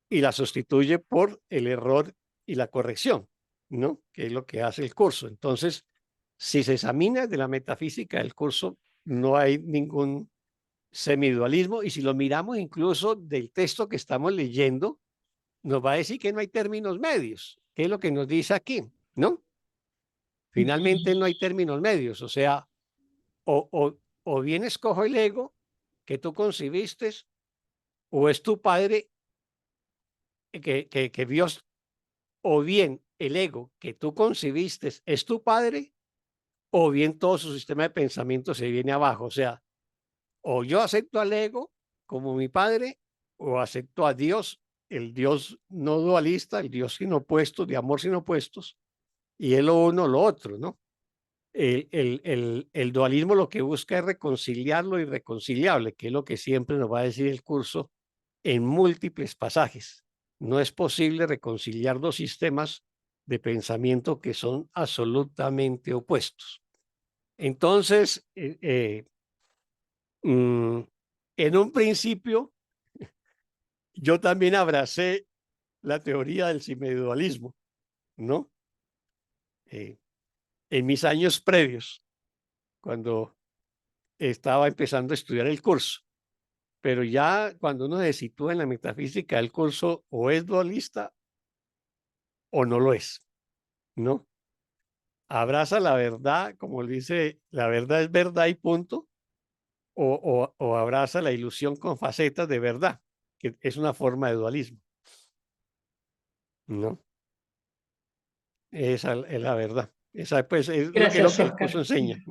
y la sustituye por el error y la corrección, ¿no? Que es lo que hace el curso. Entonces, si se examina de la metafísica del curso, no hay ningún semidualismo, y si lo miramos incluso del texto que estamos leyendo, nos va a decir que no hay términos medios, que es lo que nos dice aquí, ¿no? Finalmente no hay términos medios, o sea, o bien escojo el ego que tú concibiste, o es tu padre que Dios, o bien el ego que tú concibiste es tu padre, o bien todo su sistema de pensamiento se viene abajo. O sea, o yo acepto al ego como mi padre, o acepto a Dios, el Dios no dualista, el Dios sin opuestos, de amor sin opuestos, y es lo uno o lo otro, ¿no? El dualismo lo que busca es reconciliar lo irreconciliable, que es lo que siempre nos va a decir el curso en múltiples pasajes. No es posible reconciliar dos sistemas de pensamiento que son absolutamente opuestos. Entonces, en un principio, yo también abracé la teoría del semidualismo, ¿no? En mis años previos, cuando estaba empezando a estudiar el curso. Pero ya cuando uno se sitúa en la metafísica del curso, o es dualista o no lo es, ¿no? Abraza la verdad, como dice, la verdad es verdad y punto, o abraza la ilusión con facetas de verdad, que es una forma de dualismo, ¿no? Esa es la verdad. Esa, pues, es lo que Gracias, el Oscar. curso enseña.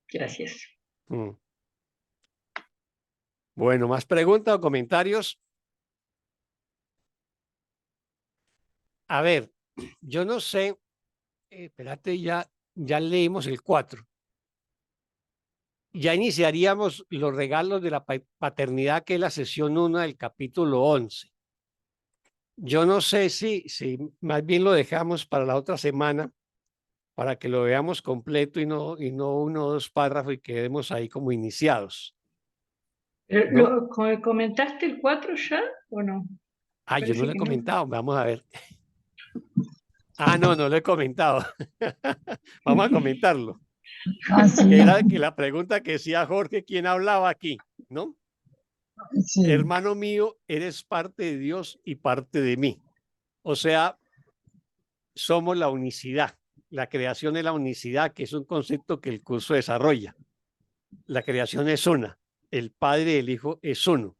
Gracias. Mm. Bueno, ¿más preguntas o comentarios? A ver, yo no sé, espérate, ya leímos el 4. Ya iniciaríamos los regalos de la paternidad, que es la sesión 1 del capítulo 11. Yo no sé si más bien lo dejamos para la otra semana, para que lo veamos completo y no 1 o 2 párrafos y quedemos ahí como iniciados. ¿No? ¿Comentaste el 4 ya o no? Ah, yo no Parece lo he que no. comentado, vamos a ver. No lo he comentado. Vamos a comentarlo. Sí, Era que la pregunta que decía Jorge, ¿quién hablaba aquí? ¿No? sí. Hermano mío, eres parte de Dios y parte de mí. O sea, somos la unicidad. La creación es la unicidad, que es un concepto que el curso desarrolla. La creación es una. El Padre y el Hijo es uno,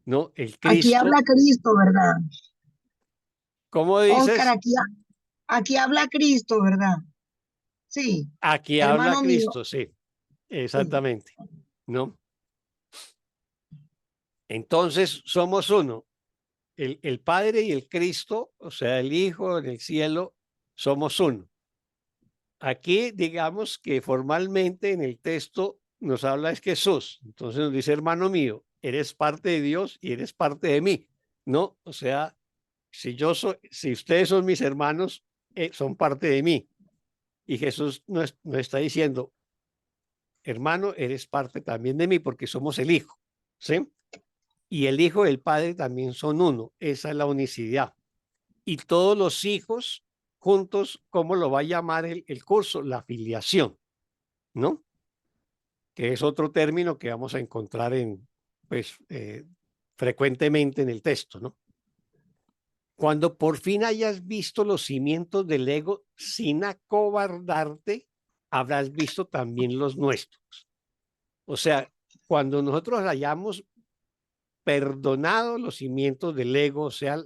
¿no? El Cristo. Aquí habla Cristo, ¿verdad? ¿Cómo dices? Oscar, aquí habla Cristo, ¿verdad? Sí. Aquí Hermano habla mío. Cristo, sí. Exactamente, ¿no? Entonces somos uno. El Padre y el Cristo, o sea, el Hijo en el cielo, somos uno. Aquí, digamos que formalmente en el texto nos habla es Jesús. Entonces nos dice, hermano mío, eres parte de Dios y eres parte de mí, ¿no? O sea, si ustedes son mis hermanos, son parte de mí. Y Jesús nos está diciendo, hermano, eres parte también de mí porque somos el Hijo, ¿sí? Y el Hijo y el Padre también son uno. Esa es la unicidad. Y todos los hijos juntos, ¿cómo lo va a llamar el curso? La filiación, ¿no? Que es otro término que vamos a encontrar en, pues, frecuentemente en el texto, ¿no? Cuando por fin hayas visto los cimientos del ego sin acobardarte, habrás visto también los nuestros. O sea, cuando nosotros hayamos perdonado los cimientos del ego, o sea,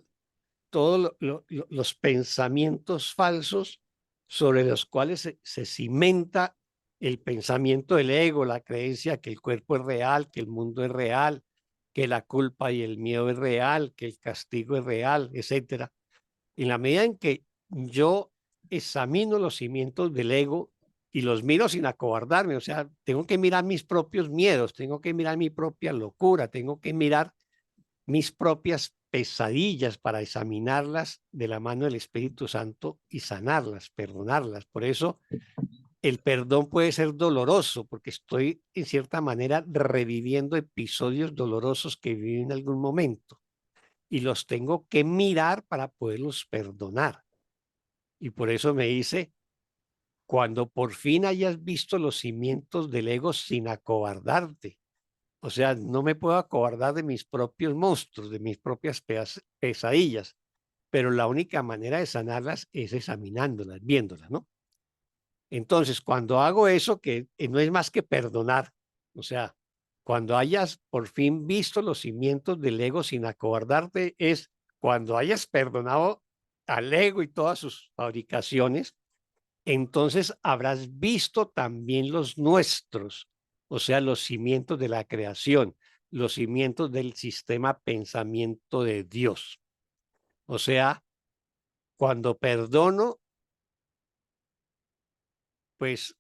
todos los pensamientos falsos sobre los cuales se cimenta el pensamiento del ego, la creencia que el cuerpo es real, que el mundo es real, que la culpa y el miedo es real, que el castigo es real, etcétera. En la medida en que yo examino los cimientos del ego y los miro sin acobardarme, o sea, tengo que mirar mis propios miedos, tengo que mirar mi propia locura, tengo que mirar mis propias pesadillas para examinarlas de la mano del Espíritu Santo y sanarlas, perdonarlas. Por eso el perdón puede ser doloroso, porque estoy en cierta manera reviviendo episodios dolorosos que viví en algún momento y los tengo que mirar para poderlos perdonar. Y por eso me dice, cuando por fin hayas visto los cimientos del ego sin acobardarte. O sea, no me puedo acobardar de mis propios monstruos, de mis propias pesadillas, pero la única manera de sanarlas es examinándolas, viéndolas, ¿no? Entonces, cuando hago eso, que no es más que perdonar, o sea, cuando hayas por fin visto los cimientos del ego sin acobardarte, es cuando hayas perdonado al ego y todas sus fabricaciones, entonces habrás visto también los nuestros, o sea, los cimientos de la creación, los cimientos del sistema pensamiento de Dios. O sea, cuando perdono, pues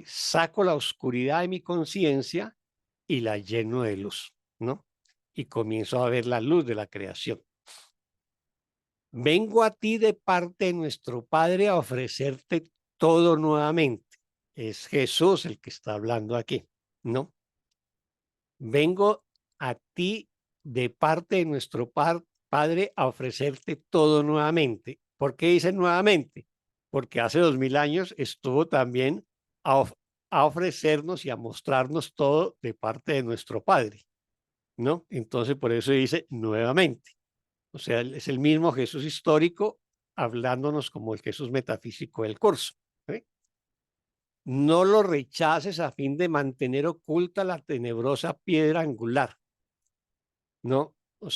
saco la oscuridad de mi conciencia y la lleno de luz, ¿no? Y comienzo a ver la luz de la creación. Vengo a ti de parte de nuestro Padre a ofrecerte todo nuevamente. Es Jesús el que está hablando aquí, ¿no? Vengo a ti de parte de nuestro Padre a ofrecerte todo nuevamente. ¿Por qué dice nuevamente? Porque hace 2000 años estuvo también a ofrecernos y a mostrarnos todo de parte de nuestro Padre, ¿no? Entonces, por eso dice nuevamente. O sea, es el mismo Jesús histórico hablándonos como el Jesús metafísico del curso. ¿Sí? No lo rechaces a fin de mantener oculta la tenebrosa piedra angular, ¿no? O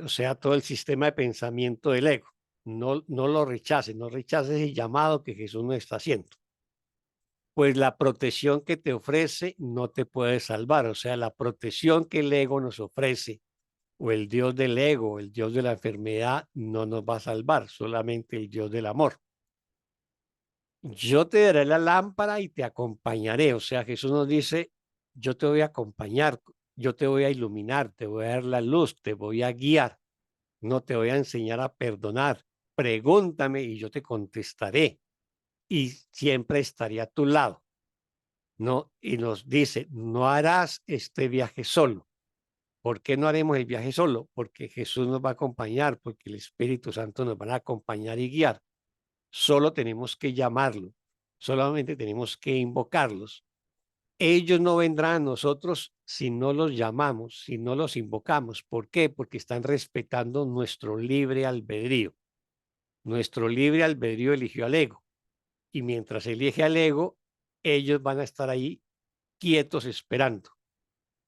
sea, todo el sistema de pensamiento del ego. No lo rechaces, no rechaces el llamado que Jesús nos está haciendo. Pues la protección que te ofrece no te puede salvar. O sea, la protección que el ego nos ofrece, o el Dios del ego, el Dios de la enfermedad, no nos va a salvar, solamente el Dios del amor. Yo te daré la lámpara y te acompañaré. O sea, Jesús nos dice, yo te voy a acompañar, yo te voy a iluminar, te voy a dar la luz, te voy a guiar, no te voy a enseñar a perdonar. Pregúntame y yo te contestaré y siempre estaré a tu lado. ¿No? Y nos dice, no harás este viaje solo. ¿Por qué no haremos el viaje solo? Porque Jesús nos va a acompañar, porque el Espíritu Santo nos va a acompañar y guiar. Solo tenemos que llamarlo, solamente tenemos que invocarlos. Ellos no vendrán a nosotros si no los llamamos, si no los invocamos. ¿Por qué? Porque están respetando nuestro libre albedrío. Nuestro libre albedrío eligió al ego. Y mientras elige al ego, ellos van a estar ahí quietos esperando.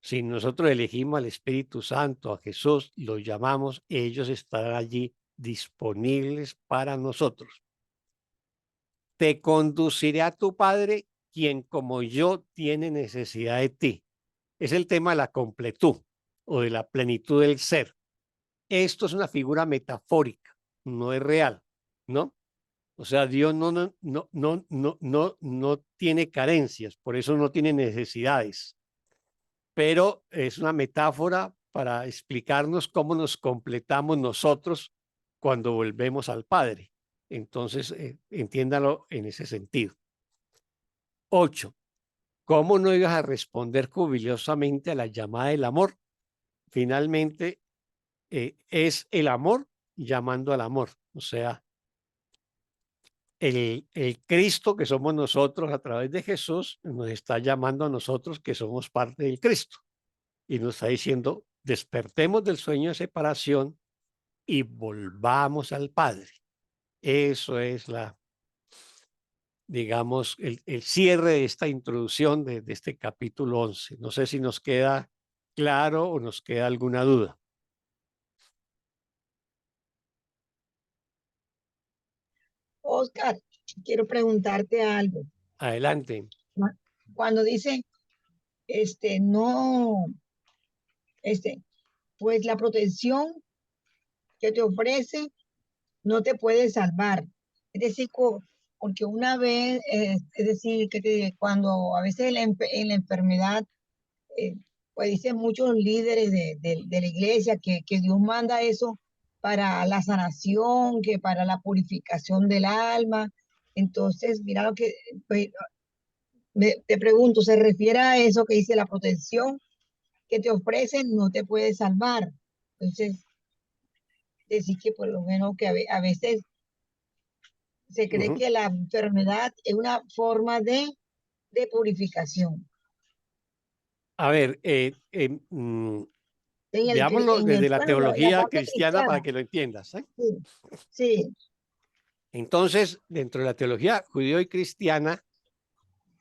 Si nosotros elegimos al Espíritu Santo, a Jesús, los llamamos, ellos estarán allí disponibles para nosotros. Te conduciré a tu Padre, quien como yo tiene necesidad de ti. Es el tema de la completud o de la plenitud del ser. Esto es una figura metafórica, no es real, ¿no? O sea, Dios no tiene carencias, por eso no tiene necesidades. Pero es una metáfora para explicarnos cómo nos completamos nosotros cuando volvemos al Padre. Entonces, entiéndalo en ese sentido. 8. ¿Cómo no ibas a responder jubiliosamente a la llamada del amor? Finalmente, es el amor llamando al amor. O sea, el Cristo que somos nosotros a través de Jesús nos está llamando a nosotros que somos parte del Cristo. Y nos está diciendo, despertemos del sueño de separación y volvamos al Padre. Eso es digamos, el cierre de esta introducción de este capítulo 11. No sé si nos queda claro o nos queda alguna duda. Oscar, quiero preguntarte algo. Adelante. Cuando dice, no, pues la protección que te ofrece no te puede salvar. Es decir, porque una vez, es decir, cuando a veces en la enfermedad, eh, pues dicen muchos líderes de la iglesia que Dios manda eso para la sanación, que para la purificación del alma. Entonces, mira lo que, pues, te pregunto, ¿se refiere a eso que dice la protección que te ofrecen no te puede salvar? Entonces, decir que por lo menos que a veces se cree que la enfermedad es una forma de purificación. A ver, veámoslo desde la Bueno, la teología parte cristiana para cristiana. que lo entiendas. Sí, sí. Entonces, dentro de la teología judío y cristiana,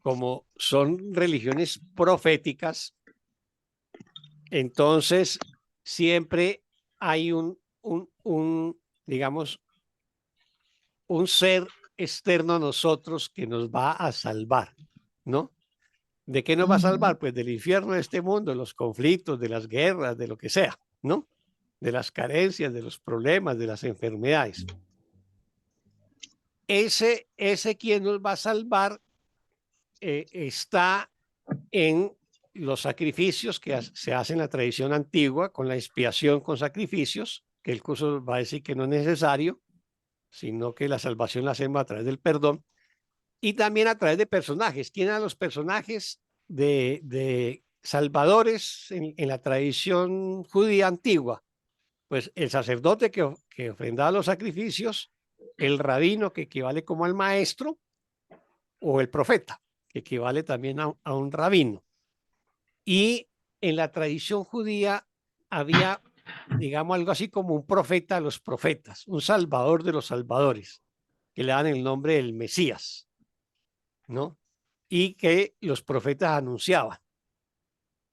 como son religiones proféticas, entonces siempre hay digamos, un ser externo a nosotros que nos va a salvar, ¿no? ¿De qué nos va a salvar? Pues del infierno de este mundo, de los conflictos, de las guerras, de lo que sea, ¿no? De las carencias, de los problemas, de las enfermedades. Ese quien nos va a salvar está en los sacrificios que se hacen en la tradición antigua, con la expiación con sacrificios, que el curso va a decir que no es necesario, sino que la salvación la hacemos a través del perdón, y también a través de personajes. ¿Quién eran los personajes de salvadores en la tradición judía antigua? Pues el sacerdote que ofrendaba los sacrificios, el rabino que equivale como al maestro, o el profeta, que equivale también a un rabino. Y en la tradición judía había, digamos, algo así como un profeta de los profetas, un salvador de los salvadores, que le dan el nombre del Mesías, ¿no? Y que los profetas anunciaban.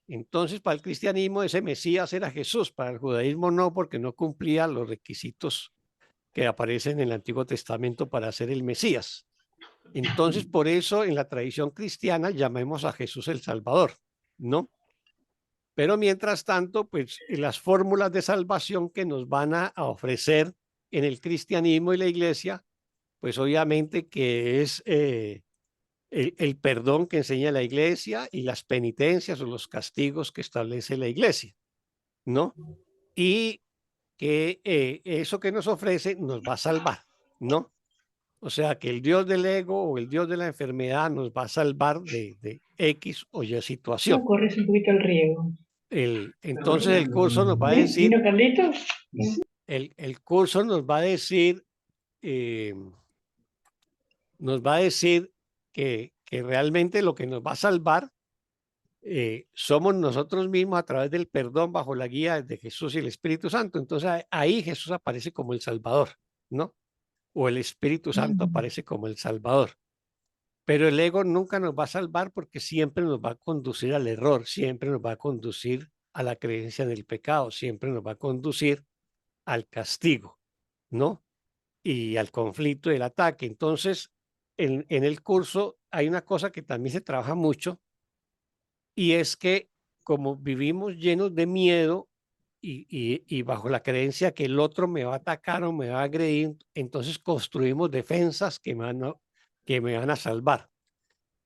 Entonces, para el cristianismo ese Mesías era Jesús, para el judaísmo no, porque no cumplía los requisitos que aparecen en el Antiguo Testamento para ser el Mesías. Entonces, por eso en la tradición cristiana llamemos a Jesús el Salvador, ¿no? Pero mientras tanto, pues las fórmulas de salvación que nos van a ofrecer en el cristianismo y la iglesia, pues obviamente que es el perdón que enseña la iglesia y las penitencias o los castigos que establece la iglesia, ¿no? Y que eso que nos ofrece nos va a salvar, ¿no? O sea, que el Dios del ego o el Dios de la enfermedad nos va a salvar de X o Y situación. No, corres un poquito el riego. Entonces el curso nos va a decir, ¿Vino Carlitos? el curso nos va a decir, que realmente lo que nos va a salvar somos nosotros mismos a través del perdón bajo la guía de Jesús y el Espíritu Santo. Entonces ahí Jesús aparece como el Salvador, ¿no? O el Espíritu Santo aparece como el Salvador. Pero el ego nunca nos va a salvar porque siempre nos va a conducir al error, siempre nos va a conducir a la creencia del pecado, siempre nos va a conducir al castigo, ¿no? Y al conflicto y el ataque. Entonces, en el curso hay una cosa que también se trabaja mucho y es que como vivimos llenos de miedo y bajo la creencia que el otro me va a atacar o me va a agredir, entonces construimos defensas que me van a salvar.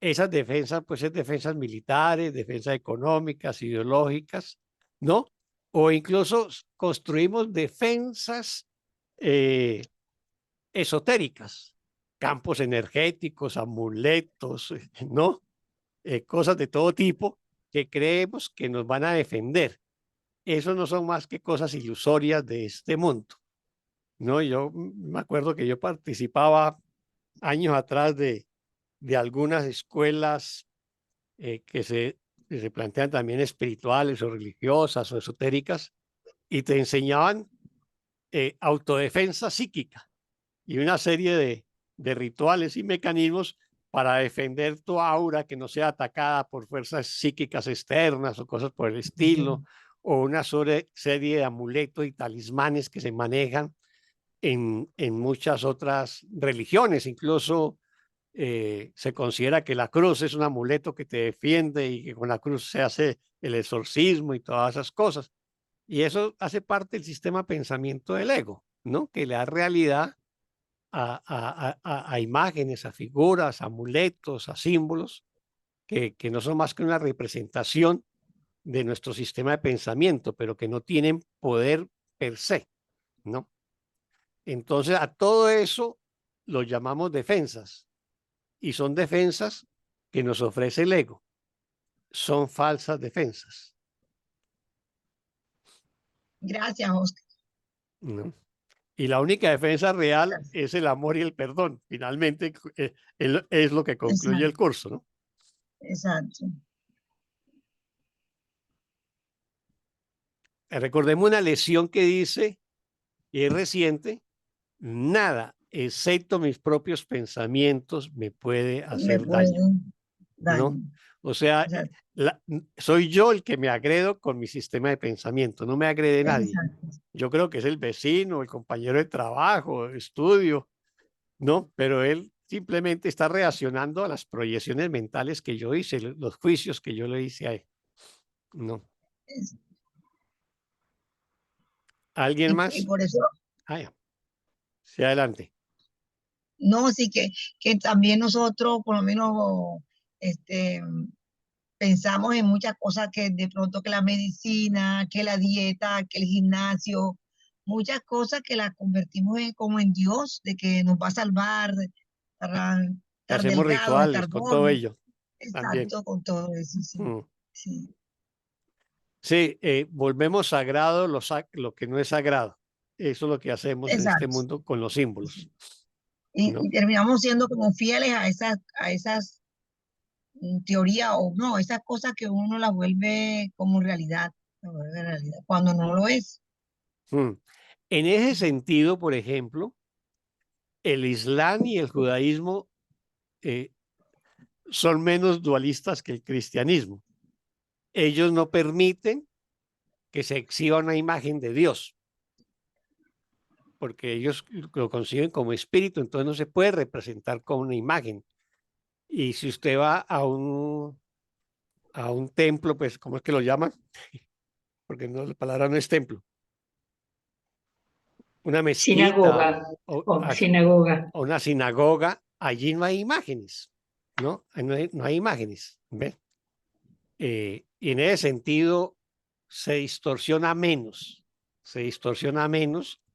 Esas defensas, pues es defensas militares, defensas económicas, ideológicas, ¿no? O incluso construimos defensas esotéricas, campos energéticos, amuletos, ¿no? Cosas de todo tipo que creemos que nos van a defender. Eso no son más que cosas ilusorias de este mundo, ¿no? Yo me acuerdo que yo participaba años atrás de algunas escuelas que se se plantean también espirituales o religiosas o esotéricas, y te enseñaban autodefensa psíquica y una serie de rituales y mecanismos para defender tu aura, que no sea atacada por fuerzas psíquicas externas o cosas por el estilo, o una serie de amuletos y talismanes que se manejan en muchas otras religiones. Incluso se considera que la cruz es un amuleto que te defiende y que con la cruz se hace el exorcismo y todas esas cosas. Y eso hace parte del sistema de pensamiento del ego, ¿no? Que le da realidad a imágenes, a figuras, a amuletos, a símbolos, que no son más que una representación de nuestro sistema de pensamiento, pero que no tienen poder per se, ¿no? Entonces, a todo eso lo llamamos defensas, y son defensas que nos ofrece el ego. Son falsas defensas, Gracias, Oscar. ¿no? Y la única defensa real Gracias. es el amor y el perdón. Finalmente, es lo que concluye el Exacto, curso, ¿no? exacto. Recordemos una lección que dice, y es reciente: nada, excepto mis propios pensamientos, me puede Me hacer daño, pueden ¿no? daño. O sea, Exacto, soy yo el que me agredo con mi sistema de pensamiento, no me agrede nadie. exacto. Yo creo que es el vecino, el compañero de trabajo, de estudio, ¿no? Pero él simplemente está reaccionando a las proyecciones mentales que yo hice, los juicios que yo le hice a él, ¿no? Es- ¿Alguien Y más? por eso, Ah, ya. Sí, adelante. no, sí que también nosotros, por lo menos, este, pensamos en muchas cosas que de pronto que la medicina, que la dieta, que el gimnasio, muchas cosas que las convertimos como en Dios, de que nos va a salvar para Que estar hacemos delgados, rituales estar con todo gordos. ello también. Exacto, con todo eso, sí. Mm. Sí, Sí, volvemos sagrado lo que no es sagrado. Eso es lo que hacemos en este exacto. mundo con los símbolos, Y ¿no? terminamos siendo como fieles a esas teorías o no, esas cosas que uno las vuelve como realidad, las vuelve realidad, cuando no lo es. Mm. En ese sentido, por ejemplo, el Islam y el judaísmo eh, son menos dualistas que el cristianismo. Ellos no permiten que se exhiba una imagen de Dios, porque ellos lo conciben como espíritu, entonces no se puede representar con una imagen. Y si usted va a un templo, pues, ¿cómo es que lo llaman? Porque no, la palabra no es templo. Una mezquita Sinagoga o sinagoga. o una sinagoga, allí no hay imágenes, ¿no? No hay imágenes, ¿ve? Y en ese sentido se distorsiona menos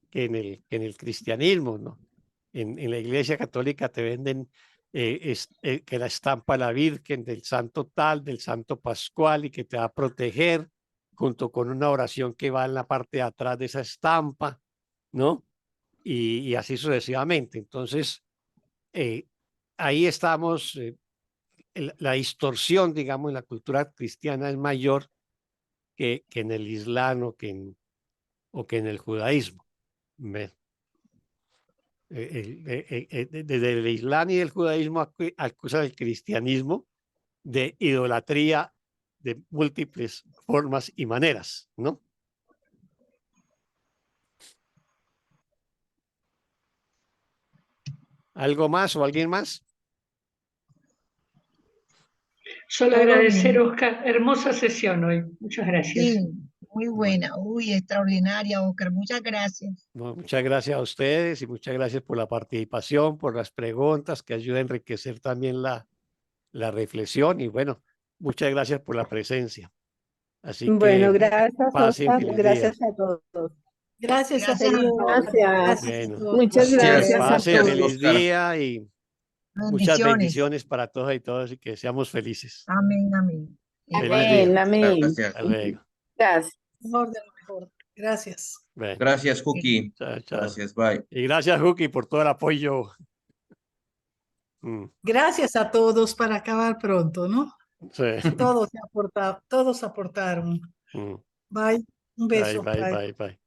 que en el cristianismo, ¿no? En la Iglesia Católica te venden que la estampa de la Virgen, del santo tal, del santo pascual, y que te va a proteger, junto con una oración que va en la parte de atrás de esa estampa, ¿no? Y así sucesivamente. Entonces, eh, ahí estamos, la distorsión, digamos, en la cultura cristiana es mayor que en el Islam o que en el judaísmo. ¿Ve? Desde el Islam y el judaísmo acusan al cristianismo de idolatría de múltiples formas y maneras, ¿no? ¿Algo más o alguien más? Solo Todo agradecer, bien. Oscar. Hermosa sesión hoy. Muchas gracias. Sí, muy Bueno, buena. Uy, extraordinaria, Oscar. Muchas gracias. no, muchas gracias a ustedes y muchas gracias por la participación, por las preguntas que ayudan a enriquecer también la reflexión, y bueno, muchas gracias por la presencia. Así Bueno, que gracias, pasen Oscar. feliz día. Gracias a todos. Gracias a Gracias a todos. todos. Gracias. Gracias a Bueno, todos. Muchas Gracias, gracias a pasen gracias, todos. feliz Oscar. día y muchas Bendiciones. bendiciones para todos y todas, y que seamos felices. Amén, amén. Feliz Igual. día. Amén. Gracias. Hasta luego. Gracias. Mejor de lo mejor. Gracias. Bueno, Gracias, Cookie. chao, chao. Gracias, bye. Y gracias, Juki, por todo el apoyo. Mm. Gracias a todos para acabar pronto, ¿no? Sí. Todos aportaron. Mm. Bye. Un Bye, beso. bye, Bye. bye, bye.